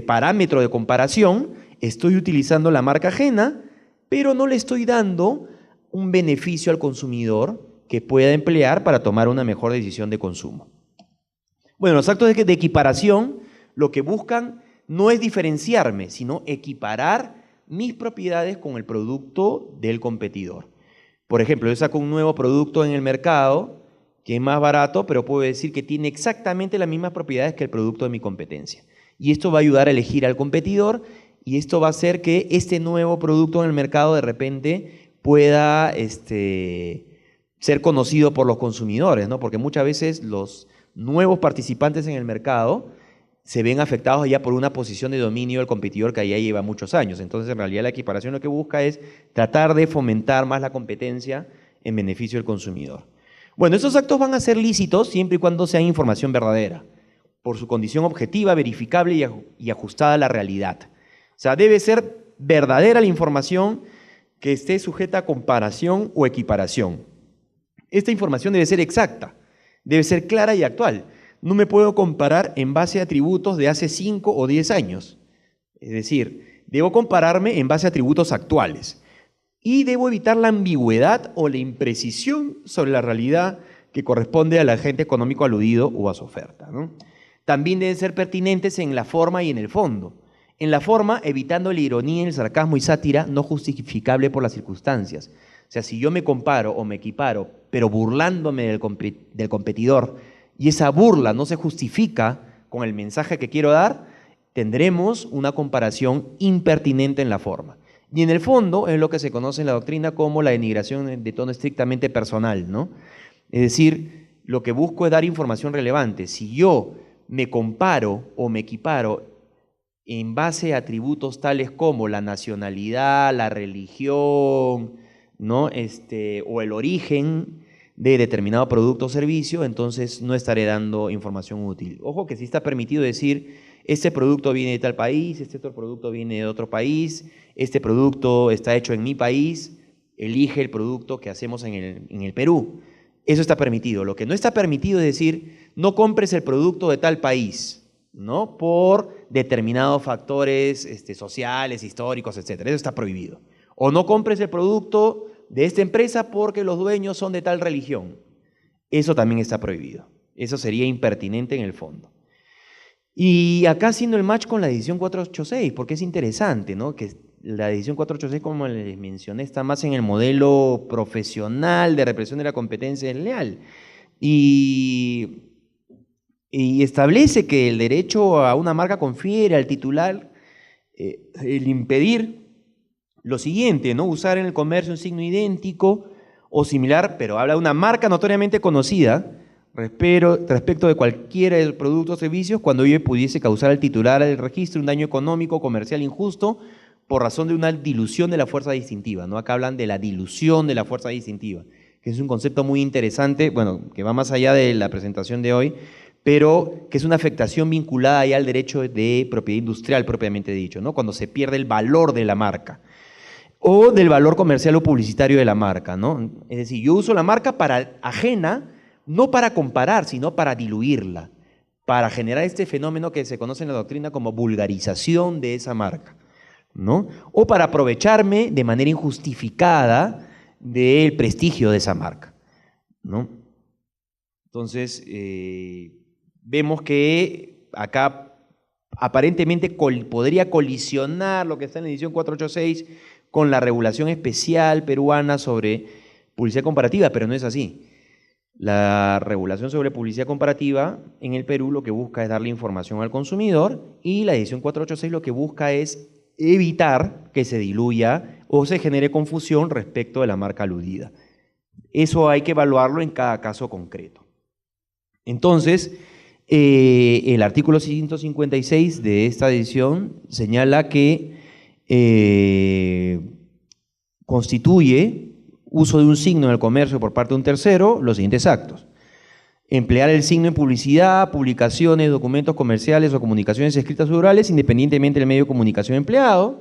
parámetro de comparación, estoy utilizando la marca ajena, pero no le estoy dando un beneficio al consumidor que pueda emplear para tomar una mejor decisión de consumo. Bueno, los actos de equiparación lo que buscan no es diferenciarme, sino equiparar mis propiedades con el producto del competidor. Por ejemplo, yo saco un nuevo producto en el mercado que es más barato, pero puedo decir que tiene exactamente las mismas propiedades que el producto de mi competencia. Y esto va a ayudar a elegir al competidor y esto va a hacer que este nuevo producto en el mercado de repente pueda ser conocido por los consumidores, ¿no? Porque muchas veces los nuevos participantes en el mercado se ven afectados ya por una posición de dominio del competidor que ya lleva muchos años. Entonces, en realidad, la equiparación lo que busca es tratar de fomentar más la competencia en beneficio del consumidor. Bueno, estos actos van a ser lícitos siempre y cuando sean información verdadera, por su condición objetiva, verificable y ajustada a la realidad. O sea, debe ser verdadera la información que esté sujeta a comparación o equiparación. Esta información debe ser exacta, debe ser clara y actual. No me puedo comparar en base a atributos de hace 5 o 10 años. Es decir, debo compararme en base a atributos actuales. Y debo evitar la ambigüedad o la imprecisión sobre la realidad que corresponde al agente económico aludido o a su oferta, ¿no? También deben ser pertinentes en la forma y en el fondo. En la forma, evitando la ironía, el sarcasmo y sátira no justificable por las circunstancias. O sea, si yo me comparo o me equiparo, pero burlándome del competidor, y esa burla no se justifica con el mensaje que quiero dar, tendremos una comparación impertinente en la forma. Y en el fondo es lo que se conoce en la doctrina como la denigración de tono estrictamente personal, ¿no? Es decir, lo que busco es dar información relevante. Si yo me comparo o me equiparo en base a atributos tales como la nacionalidad, la religión, ¿no? O el origen de determinado producto o servicio, entonces no estaré dando información útil. Ojo que sí está permitido decir, este producto viene de tal país, este otro producto viene de otro país, este producto está hecho en mi país, elige el producto que hacemos en el Perú. Eso está permitido. Lo que no está permitido es decir, no compres el producto de tal país, ¿no? Por determinados factores sociales, históricos, etc. Eso está prohibido. O no compres el producto de esta empresa porque los dueños son de tal religión. Eso también está prohibido. Eso sería impertinente en el fondo. Y acá haciendo el match con la decisión 486, porque es interesante, ¿no? Que la decisión 486, como les mencioné, está más en el modelo profesional de represión de la competencia desleal. Y establece que el derecho a una marca confiere al titular el impedir lo siguiente, ¿no? Usar en el comercio un signo idéntico o similar, pero habla de una marca notoriamente conocida respecto de cualquiera de los productos o servicios cuando ello pudiese causar al titular del registro un daño económico o comercial injusto por razón de una dilución de la fuerza distintiva, ¿no? Acá hablan de la dilución de la fuerza distintiva, que es un concepto muy interesante, bueno, que va más allá de la presentación de hoy, pero que es una afectación vinculada ya al derecho de propiedad industrial propiamente dicho, ¿no? Cuando se pierde el valor de la marca o del valor comercial o publicitario de la marca, ¿no? Es decir, yo uso la marca para ajena, no para comparar, sino para diluirla, para generar este fenómeno que se conoce en la doctrina como vulgarización de esa marca, ¿no? O para aprovecharme de manera injustificada del prestigio de esa marca, ¿no? Entonces, vemos que acá aparentemente podría colisionar lo que está en la edición 486 con la regulación especial peruana sobre publicidad comparativa, pero no es así. La regulación sobre publicidad comparativa en el Perú lo que busca es darle información al consumidor y la edición 486 lo que busca es evitar que se diluya o se genere confusión respecto de la marca aludida. Eso hay que evaluarlo en cada caso concreto. Entonces, el artículo 156 de esta edición señala que constituye uso de un signo en el comercio por parte de un tercero los siguientes actos: emplear el signo en publicidad, publicaciones, documentos comerciales o comunicaciones escritas o orales, independientemente del medio de comunicación empleado.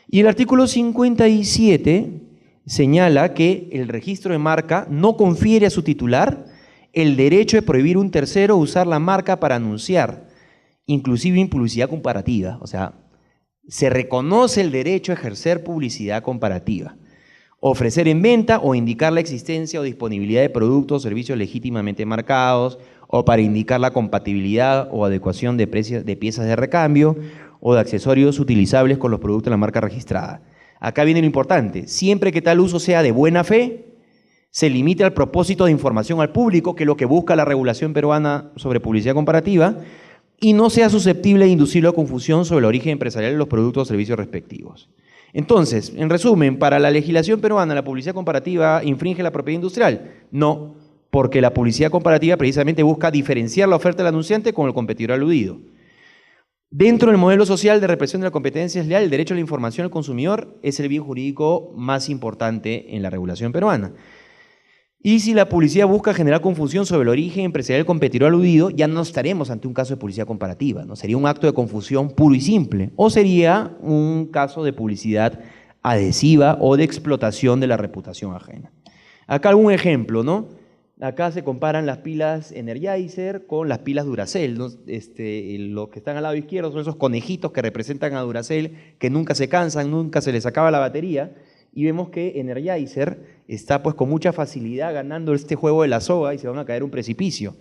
Y el artículo 57 señala que el registro de marca no confiere a su titular el derecho de prohibir a un tercero usar la marca para anunciar, inclusive en publicidad comparativa. O sea, se reconoce el derecho a ejercer publicidad comparativa. ofrecer en venta o indicar la existencia o disponibilidad de productos o servicios legítimamente marcados, o para indicar la compatibilidad o adecuación de piezas de recambio o de accesorios utilizables con los productos de la marca registrada. Acá viene lo importante: siempre que tal uso sea de buena fe, se limite al propósito de información al público, que es lo que busca la regulación peruana sobre publicidad comparativa, y no sea susceptible de inducirlo a confusión sobre el origen empresarial de los productos o servicios respectivos. Entonces, en resumen, para la legislación peruana, ¿la publicidad comparativa infringe la propiedad industrial? No, porque la publicidad comparativa precisamente busca diferenciar la oferta del anunciante con el competidor aludido. Dentro del modelo social de represión de la competencia desleal, el derecho a la información al consumidor es el bien jurídico más importante en la regulación peruana. Y si la publicidad busca generar confusión sobre el origen empresarial del competidor aludido, ya no estaremos ante un caso de publicidad comparativa, ¿no? Sería un acto de confusión puro y simple, o sería un caso de publicidad adhesiva o de explotación de la reputación ajena. Acá algún ejemplo, ¿no? Acá se comparan las pilas Energizer con las pilas Duracell, ¿no? Los que están al lado izquierdo son esos conejitos que representan a Duracell, que nunca se cansan, nunca se les acaba la batería, y vemos que Energizer está pues con mucha facilidad ganando este juego de la soga y se van a caer a un precipicio.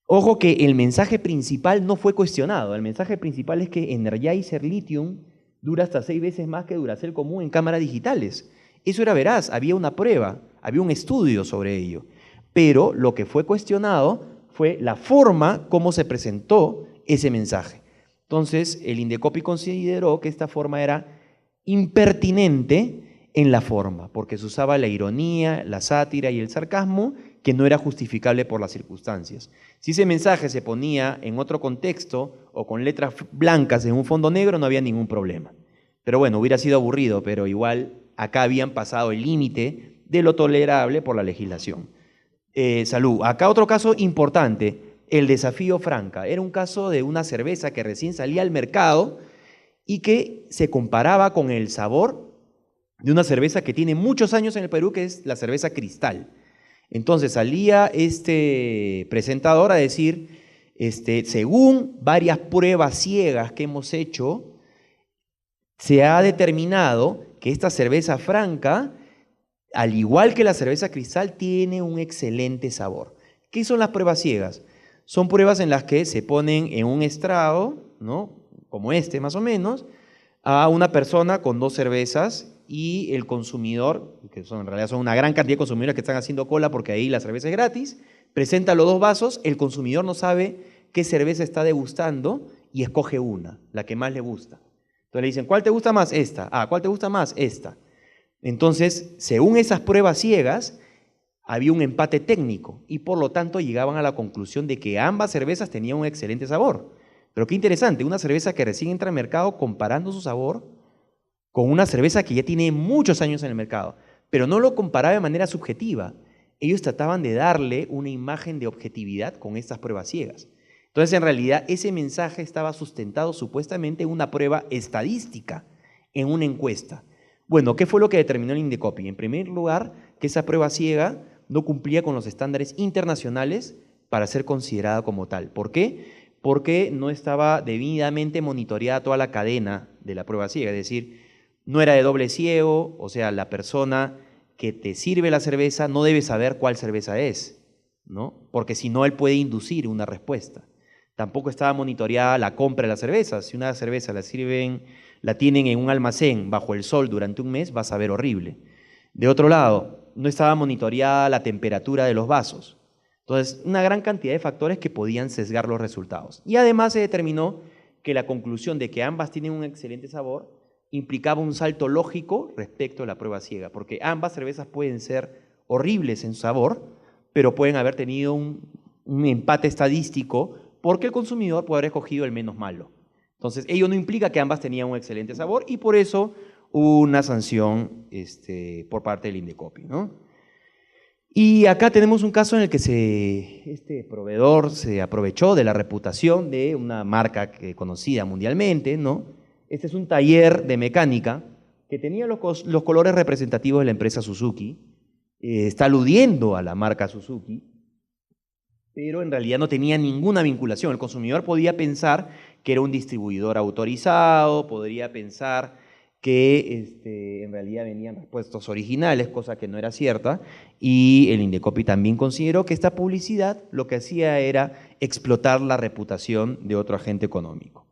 Ojo que el mensaje principal no fue cuestionado. El mensaje principal es que Energizer Lithium dura hasta 6 veces más que Duracell común en cámaras digitales. Eso era veraz, había una prueba, había un estudio sobre ello. Pero lo que fue cuestionado fue la forma como se presentó ese mensaje. Entonces, el Indecopi consideró que esta forma era impertinente en la forma, porque se usaba la ironía, la sátira y el sarcasmo, que no era justificable por las circunstancias. Si ese mensaje se ponía en otro contexto o con letras blancas en un fondo negro, no había ningún problema. Pero bueno, hubiera sido aburrido, pero igual acá habían pasado el límite de lo tolerable por la legislación. Salud. Acá otro caso importante, el desafío Franca. Era un caso de una cerveza que recién salía al mercado y que se comparaba con el sabor de una cerveza que tiene muchos años en el Perú, que es la cerveza Cristal. Entonces salía este presentador a decir, según varias pruebas ciegas que hemos hecho, se ha determinado que esta cerveza Franca, al igual que la cerveza Cristal, tiene un excelente sabor. ¿Qué son las pruebas ciegas? Son pruebas en las que se ponen en un estrado, ¿no? Como este más o menos, a una persona con 2 cervezas y el consumidor, que en realidad son una gran cantidad de consumidores que están haciendo cola porque ahí la cerveza es gratis, presenta los 2 vasos, el consumidor no sabe qué cerveza está degustando y escoge una, la que más le gusta. Entonces le dicen, ¿cuál te gusta más? Esta. Ah, ¿cuál te gusta más? Esta. Entonces, según esas pruebas ciegas, había un empate técnico y por lo tanto llegaban a la conclusión de que ambas cervezas tenían un excelente sabor. Pero qué interesante, una cerveza que recién entra al mercado comparando su sabor con una cerveza que ya tiene muchos años en el mercado, pero no lo comparaba de manera subjetiva. Ellos trataban de darle una imagen de objetividad con estas pruebas ciegas. Entonces, en realidad, ese mensaje estaba sustentado supuestamente en una prueba estadística, en una encuesta. Bueno, ¿qué fue lo que determinó el Indecopi? En primer lugar, que esa prueba ciega no cumplía con los estándares internacionales para ser considerada como tal. ¿Por qué? Porque no estaba debidamente monitoreada toda la cadena de la prueba ciega, es decir, no era de doble ciego, o sea, la persona que te sirve la cerveza no debe saber cuál cerveza es, ¿no? Porque si no, él puede inducir una respuesta. Tampoco estaba monitoreada la compra de la cerveza. Si una cerveza la tienen en un almacén bajo el sol durante un mes, va a saber horrible. De otro lado, no estaba monitoreada la temperatura de los vasos. Entonces, una gran cantidad de factores que podían sesgar los resultados. Y además se determinó que la conclusión de que ambas tienen un excelente sabor implicaba un salto lógico respecto a la prueba ciega, porque ambas cervezas pueden ser horribles en sabor, pero pueden haber tenido un empate estadístico porque el consumidor puede haber escogido el menos malo. Entonces, ello no implica que ambas tenían un excelente sabor y por eso hubo una sanción por parte del Indecopi, ¿no? Y acá tenemos un caso en el que este proveedor se aprovechó de la reputación de una marca conocida mundialmente, ¿no? Este es un taller de mecánica que tenía los colores representativos de la empresa Suzuki, está aludiendo a la marca Suzuki, pero en realidad no tenía ninguna vinculación. El consumidor podía pensar que era un distribuidor autorizado, podría pensar que en realidad venían respuestos originales, cosa que no era cierta, y el Indecopi también consideró que esta publicidad lo que hacía era explotar la reputación de otro agente económico.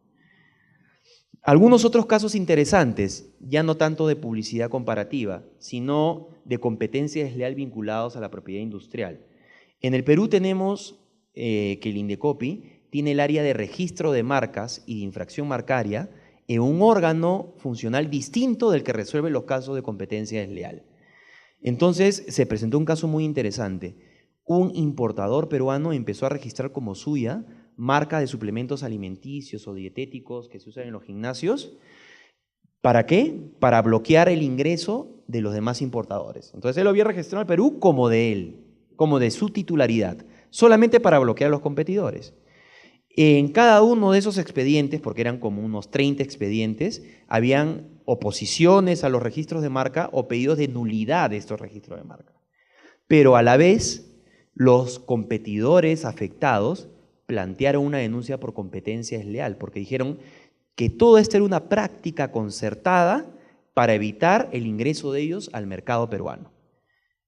Algunos otros casos interesantes, ya no tanto de publicidad comparativa, sino de competencia desleal vinculados a la propiedad industrial. En el Perú tenemos que el Indecopi tiene el área de registro de marcas y de infracción marcaria en un órgano funcional distinto del que resuelve los casos de competencia desleal. Entonces se presentó un caso muy interesante. Un importador peruano empezó a registrar como suya marca de suplementos alimenticios o dietéticos que se usan en los gimnasios. ¿Para qué? Para bloquear el ingreso de los demás importadores. Entonces él lo había registrado al Perú como de él, como de su titularidad, solamente para bloquear a los competidores. En cada uno de esos expedientes, porque eran como unos 30 expedientes, habían oposiciones a los registros de marca o pedidos de nulidad de estos registros de marca. Pero a la vez, los competidores afectados plantearon una denuncia por competencia desleal, porque dijeron que todo esto era una práctica concertada para evitar el ingreso de ellos al mercado peruano.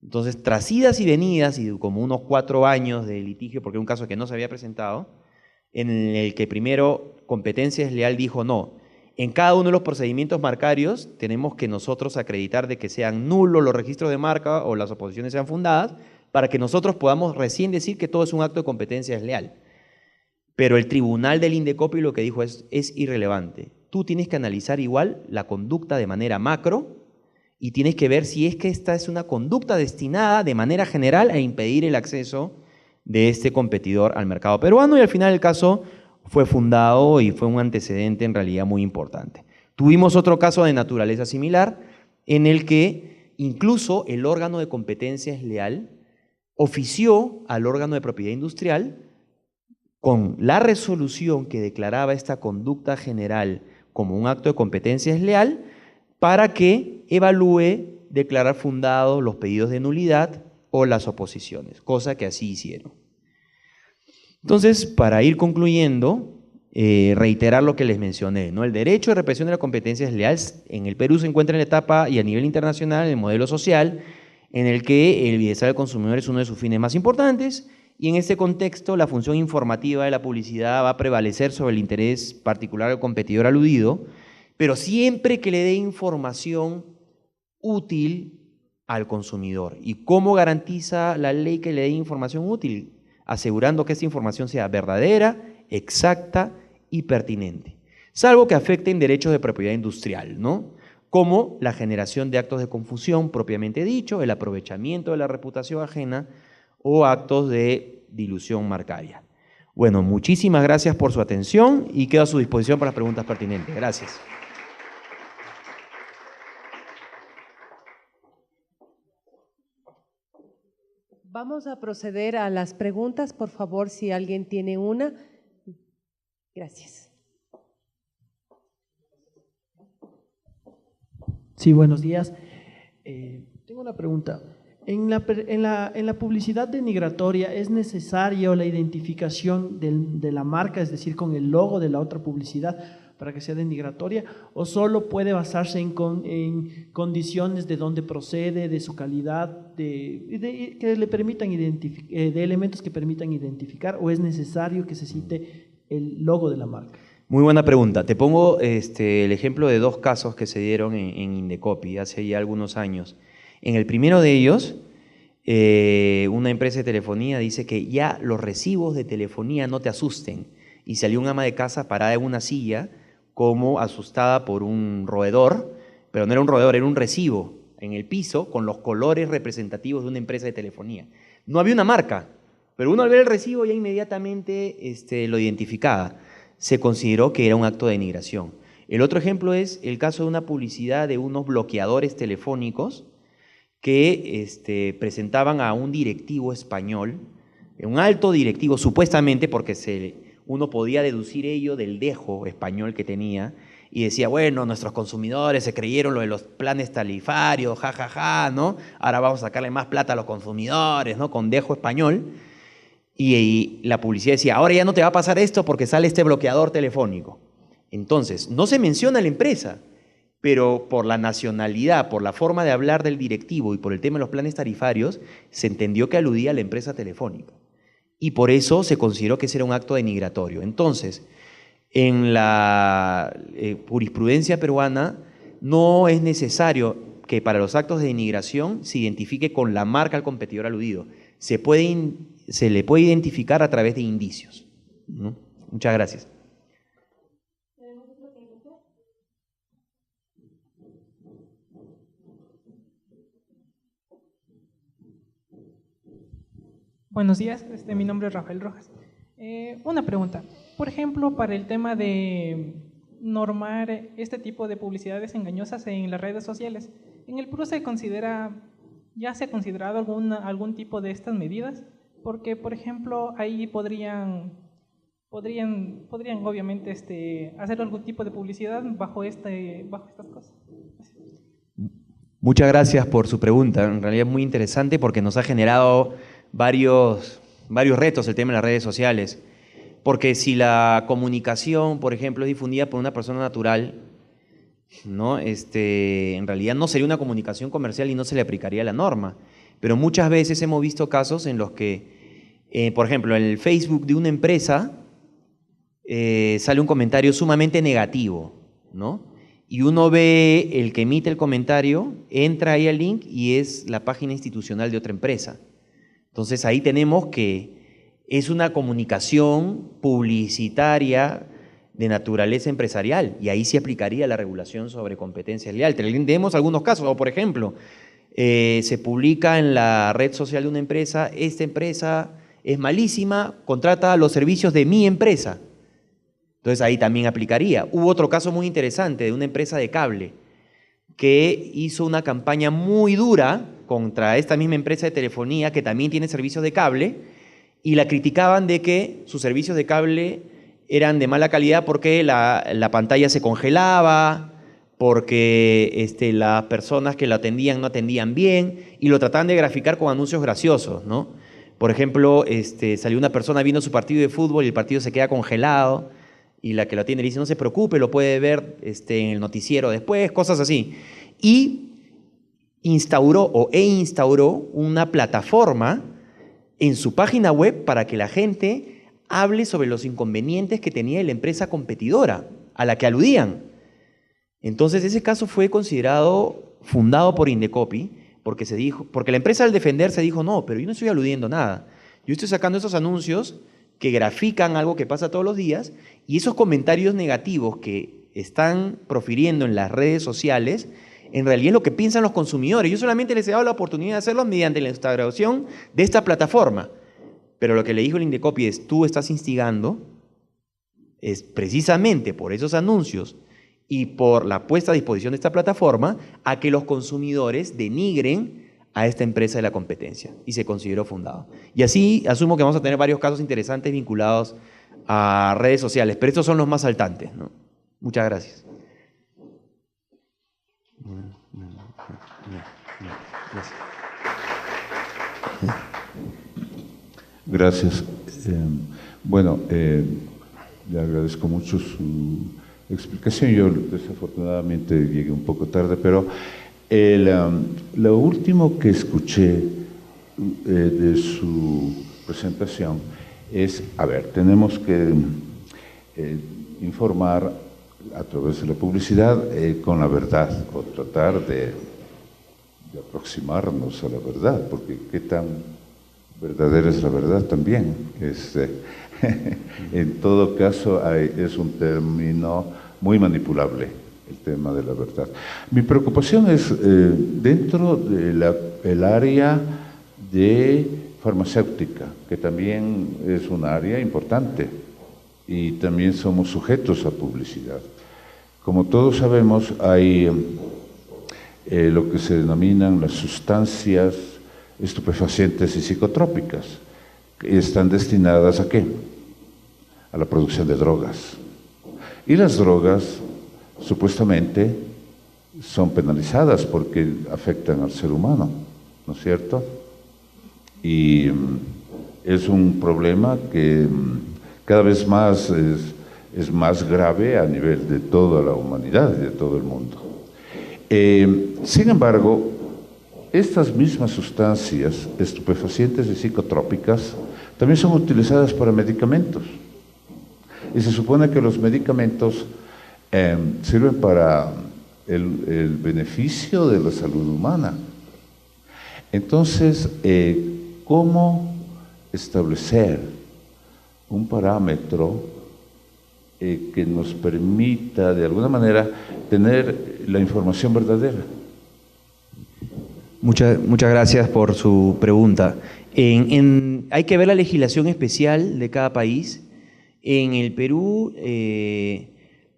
Entonces, tras idas y venidas, y como unos 4 años de litigio, porque era un caso que no se había presentado, en el que primero competencia desleal dijo no, en cada uno de los procedimientos marcarios tenemos que nosotros acreditar de que sean nulos los registros de marca o las oposiciones sean fundadas, para que nosotros podamos recién decir que todo es un acto de competencia desleal. Pero el tribunal del Indecopi lo que dijo es irrelevante. Tú tienes que analizar igual la conducta de manera macro y tienes que ver si es que esta es una conducta destinada de manera general a impedir el acceso de este competidor al mercado peruano, y al final el caso fue fundado y fue un antecedente en realidad muy importante. Tuvimos otro caso de naturaleza similar en el que incluso el órgano de competencia desleal ofició al órgano de propiedad industrial con la resolución que declaraba esta conducta general como un acto de competencia desleal para que evalúe declarar fundados los pedidos de nulidad o las oposiciones, cosa que así hicieron. Entonces, para ir concluyendo, reiterar lo que les mencioné, ¿no? El derecho de represión de la competencia desleal en el Perú se encuentra en la etapa y a nivel internacional en el modelo social en el que el bienestar del consumidor es uno de sus fines más importantes, y en este contexto la función informativa de la publicidad va a prevalecer sobre el interés particular del competidor aludido, pero siempre que le dé información útil al consumidor. ¿Y cómo garantiza la ley que le dé información útil? Asegurando que esta información sea verdadera, exacta y pertinente, salvo que afecten derechos de propiedad industrial, ¿no? Como la generación de actos de confusión propiamente dicho, el aprovechamiento de la reputación ajena o actos de dilución marcaria. Bueno, muchísimas gracias por su atención y quedo a su disposición para las preguntas pertinentes. Gracias. Vamos a proceder a las preguntas, por favor, si alguien tiene una. Gracias. Sí, buenos días. Tengo una pregunta. En la publicidad denigratoria, ¿es necesario la identificación de la marca, es decir, con el logo de la otra publicidad para que sea denigratoria, o solo puede basarse en condiciones de dónde procede, de su calidad, que le permitan de elementos que permitan identificar, o es necesario que se cite el logo de la marca? Muy buena pregunta. Te pongo el ejemplo de 2 casos que se dieron en Indecopi hace ya algunos años. En el primero de ellos, una empresa de telefonía dice que ya los recibos de telefonía no te asusten, y salió un ama de casa parada en una silla como asustada por un roedor, pero no era un roedor, era un recibo en el piso con los colores representativos de una empresa de telefonía. No había una marca, pero uno al ver el recibo ya inmediatamente lo identificaba. Se consideró que era un acto de denigración. El otro ejemplo es el caso de una publicidad de unos bloqueadores telefónicos que presentaban a un directivo español, un alto directivo supuestamente, porque uno podía deducir ello del dejo español que tenía, y decía, bueno, nuestros consumidores se creyeron lo de los planes tarifarios, jajaja, ¿no? Ahora vamos a sacarle más plata a los consumidores, ¿no? Con dejo español. Y la publicidad decía, ahora ya no te va a pasar esto porque sale este bloqueador telefónico. Entonces, no se menciona la empresa, pero por la nacionalidad, por la forma de hablar del directivo y por el tema de los planes tarifarios, se entendió que aludía a la empresa telefónica. Y por eso se consideró que ese era un acto denigratorio. Entonces, en la jurisprudencia peruana no es necesario que para los actos de denigración se identifique con la marca al competidor aludido. Se le puede identificar a través de indicios, ¿no? Muchas gracias. Buenos días, mi nombre es Rafael Rojas. Una pregunta. Por ejemplo, para el tema de normar este tipo de publicidades engañosas en las redes sociales, ¿en el Perú ya se ha considerado algún tipo de estas medidas? Porque, por ejemplo, ahí podrían obviamente hacer algún tipo de publicidad bajo estas cosas. Muchas gracias por su pregunta. En realidad es muy interesante porque nos ha generado varios retos el tema de las redes sociales. Porque si la comunicación, por ejemplo, es difundida por una persona natural, ¿no? En realidad no sería una comunicación comercial y no se le aplicaría la norma. Pero muchas veces hemos visto casos en los que, por ejemplo, en el Facebook de una empresa sale un comentario sumamente negativo, ¿no? Y uno ve el que emite el comentario, entra ahí al link y es la página institucional de otra empresa. Entonces ahí tenemos que es una comunicación publicitaria de naturaleza empresarial y ahí sí aplicaría la regulación sobre competencia leal. Tenemos algunos casos, o por ejemplo, se publica en la red social de una empresa, esta empresa es malísima, contrata los servicios de mi empresa. Entonces ahí también aplicaría. Hubo otro caso muy interesante de una empresa de cable que hizo una campaña muy dura contra esta misma empresa de telefonía que también tiene servicios de cable y la criticaban de que sus servicios de cable eran de mala calidad porque la pantalla se congelaba, porque las personas que lo atendían no atendían bien y lo trataban de graficar con anuncios graciosos, ¿no? Por ejemplo, salió una persona viendo su partido de fútbol y el partido se queda congelado y la que lo atiende le dice no se preocupe, lo puede ver en el noticiero después, cosas así. Y instauró una plataforma en su página web para que la gente hable sobre los inconvenientes que tenía la empresa competidora a la que aludían. Entonces ese caso fue considerado fundado por Indecopi porque la empresa al defenderse dijo no, pero yo no estoy aludiendo nada. Yo estoy sacando esos anuncios que grafican algo que pasa todos los días y esos comentarios negativos que están profiriendo en las redes sociales en realidad es lo que piensan los consumidores. Yo solamente les he dado la oportunidad de hacerlo mediante la instauración de esta plataforma. Pero lo que le dijo el Indecopi es, tú estás instigando, es precisamente por esos anuncios y por la puesta a disposición de esta plataforma, a que los consumidores denigren a esta empresa de la competencia. Y se consideró fundado. Y así asumo que vamos a tener varios casos interesantes vinculados a redes sociales. Pero estos son los más saltantes, ¿no? Muchas gracias. Gracias. Le agradezco mucho su explicación. Yo desafortunadamente llegué un poco tarde, pero lo último que escuché de su presentación es, tenemos que informar a través de la publicidad con la verdad, o tratar de aproximarnos a la verdad, porque qué tan verdadera es la verdad también. En todo caso es un término muy manipulable, el tema de la verdad. Mi preocupación es dentro del área de farmacéutica, que también es un área importante y también somos sujetos a publicidad. Como todos sabemos, hay lo que se denominan las sustancias estupefacientes y psicotrópicas, que están destinadas ¿a qué? A la producción de drogas. Y las drogas, supuestamente, son penalizadas porque afectan al ser humano, ¿no es cierto? Y es un problema que cada vez más es más grave a nivel de toda la humanidad y de todo el mundo. Sin embargo, estas mismas sustancias estupefacientes y psicotrópicas también son utilizadas para medicamentos. Y se supone que los medicamentos sirven para el beneficio de la salud humana. Entonces, ¿cómo establecer un parámetro que nos permita, de alguna manera, tener la información verdadera? Muchas gracias por su pregunta. Hay que ver la legislación especial de cada país. En el Perú,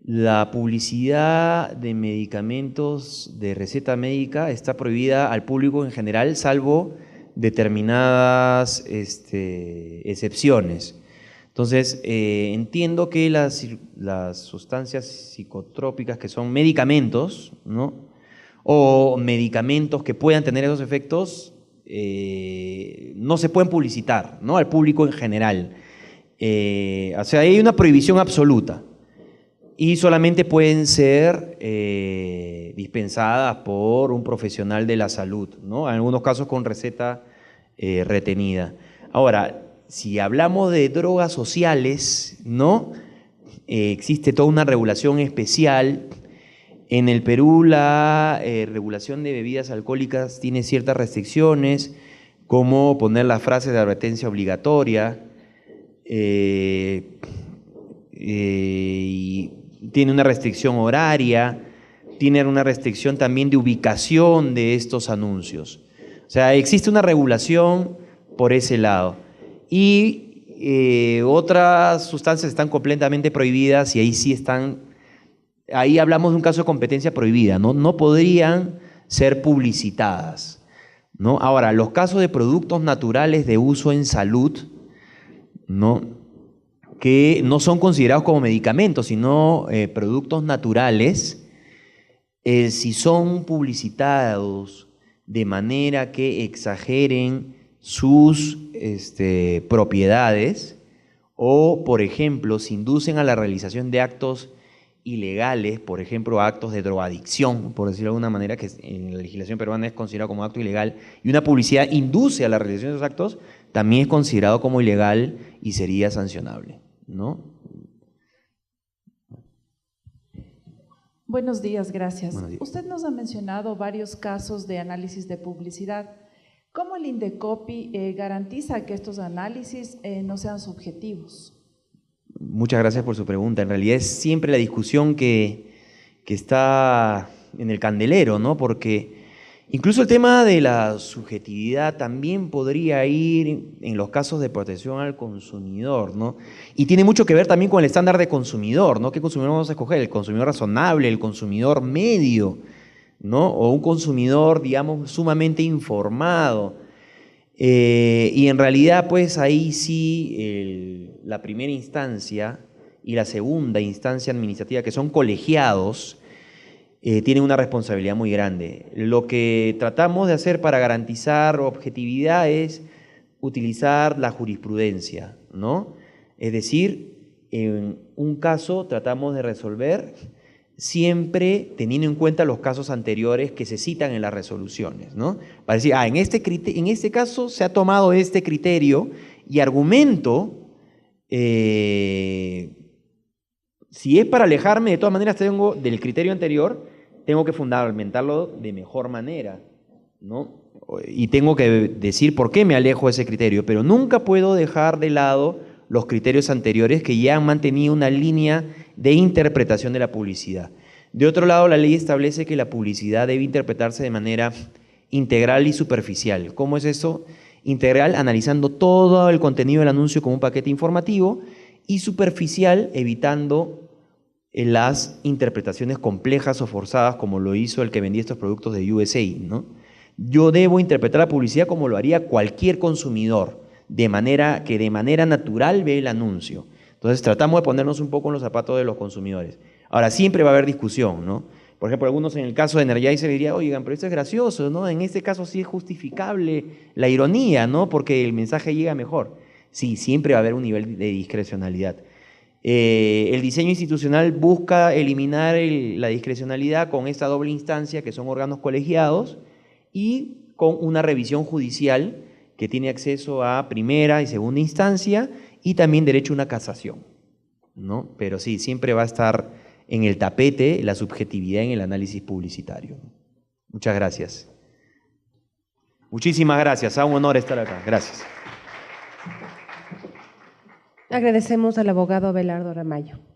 la publicidad de medicamentos de receta médica está prohibida al público en general, salvo determinadas excepciones. Entonces, entiendo que las sustancias psicotrópicas, que son medicamentos, ¿no?, o medicamentos que puedan tener esos efectos, no se pueden publicitar, ¿no?, al público en general. O sea, hay una prohibición absoluta y solamente pueden ser dispensadas por un profesional de la salud, ¿no?, en algunos casos con receta retenida. Ahora, si hablamos de drogas sociales, ¿no?, existe toda una regulación especial. En el Perú la regulación de bebidas alcohólicas tiene ciertas restricciones, como poner la frase de advertencia obligatoria, y tiene una restricción horaria, tiene una restricción también de ubicación de estos anuncios. O sea, existe una regulación por ese lado. Y otras sustancias están completamente prohibidas y ahí sí están. Ahí hablamos de un caso de competencia prohibida, ¿no? No podrían ser publicitadas, ¿no? Ahora, los casos de productos naturales de uso en salud, ¿no?, que no son considerados como medicamentos, sino productos naturales, si son publicitados de manera que exageren sus propiedades o, por ejemplo, si inducen a la realización de actos ilegales, por ejemplo, actos de drogadicción, por decirlo de alguna manera, que en la legislación peruana es considerado como acto ilegal, y una publicidad induce a la realización de esos actos, también es considerado como ilegal y sería sancionable, ¿no? Buenos días, gracias. Buenos días. Usted nos ha mencionado varios casos de análisis de publicidad. ¿Cómo el Indecopi garantiza que estos análisis no sean subjetivos? Muchas gracias por su pregunta. En realidad es siempre la discusión que está en el candelero, ¿no? Porque incluso el tema de la subjetividad también podría ir en los casos de protección al consumidor, ¿no? Y tiene mucho que ver también con el estándar de consumidor, ¿no? ¿Qué consumidor vamos a escoger? ¿El consumidor razonable, el consumidor medio, ¿no? O un consumidor, digamos, sumamente informado. Y en realidad, pues ahí sí, la primera instancia y la segunda instancia administrativa, que son colegiados, tienen una responsabilidad muy grande. Lo que tratamos de hacer para garantizar objetividad es utilizar la jurisprudencia, ¿no? Es decir, en un caso tratamos de resolver siempre teniendo en cuenta los casos anteriores que se citan en las resoluciones, ¿no? Para decir, en este caso se ha tomado este criterio y argumento, si es para alejarme, de todas maneras tengo del criterio anterior, tengo que fundamentarlo de mejor manera, ¿no? Y tengo que decir por qué me alejo de ese criterio, pero nunca puedo dejar de lado los criterios anteriores que ya han mantenido una línea de interpretación de la publicidad. De otro lado, la ley establece que la publicidad debe interpretarse de manera integral y superficial. ¿Cómo es eso? Integral, analizando todo el contenido del anuncio como un paquete informativo, y superficial, evitando las interpretaciones complejas o forzadas, como lo hizo el que vendía estos productos de USA, ¿no? Yo debo interpretar la publicidad como lo haría cualquier consumidor, de manera natural ve el anuncio. Entonces tratamos de ponernos un poco en los zapatos de los consumidores. Ahora, siempre va a haber discusión, ¿no? Por ejemplo, algunos en el caso de Energizer dirían, oigan, pero esto es gracioso, ¿no? En este caso sí es justificable la ironía, ¿no? Porque el mensaje llega mejor. Sí, siempre va a haber un nivel de discrecionalidad. El diseño institucional busca eliminar la discrecionalidad con esta doble instancia, que son órganos colegiados, y con una revisión judicial que tiene acceso a primera y segunda instancia y también derecho a una casación, ¿no? Pero sí, siempre va a estar en el tapete la subjetividad en el análisis publicitario. Muchas gracias. Muchísimas gracias, un honor estar acá. Gracias. Agradecemos al abogado Abelardo Ramallo.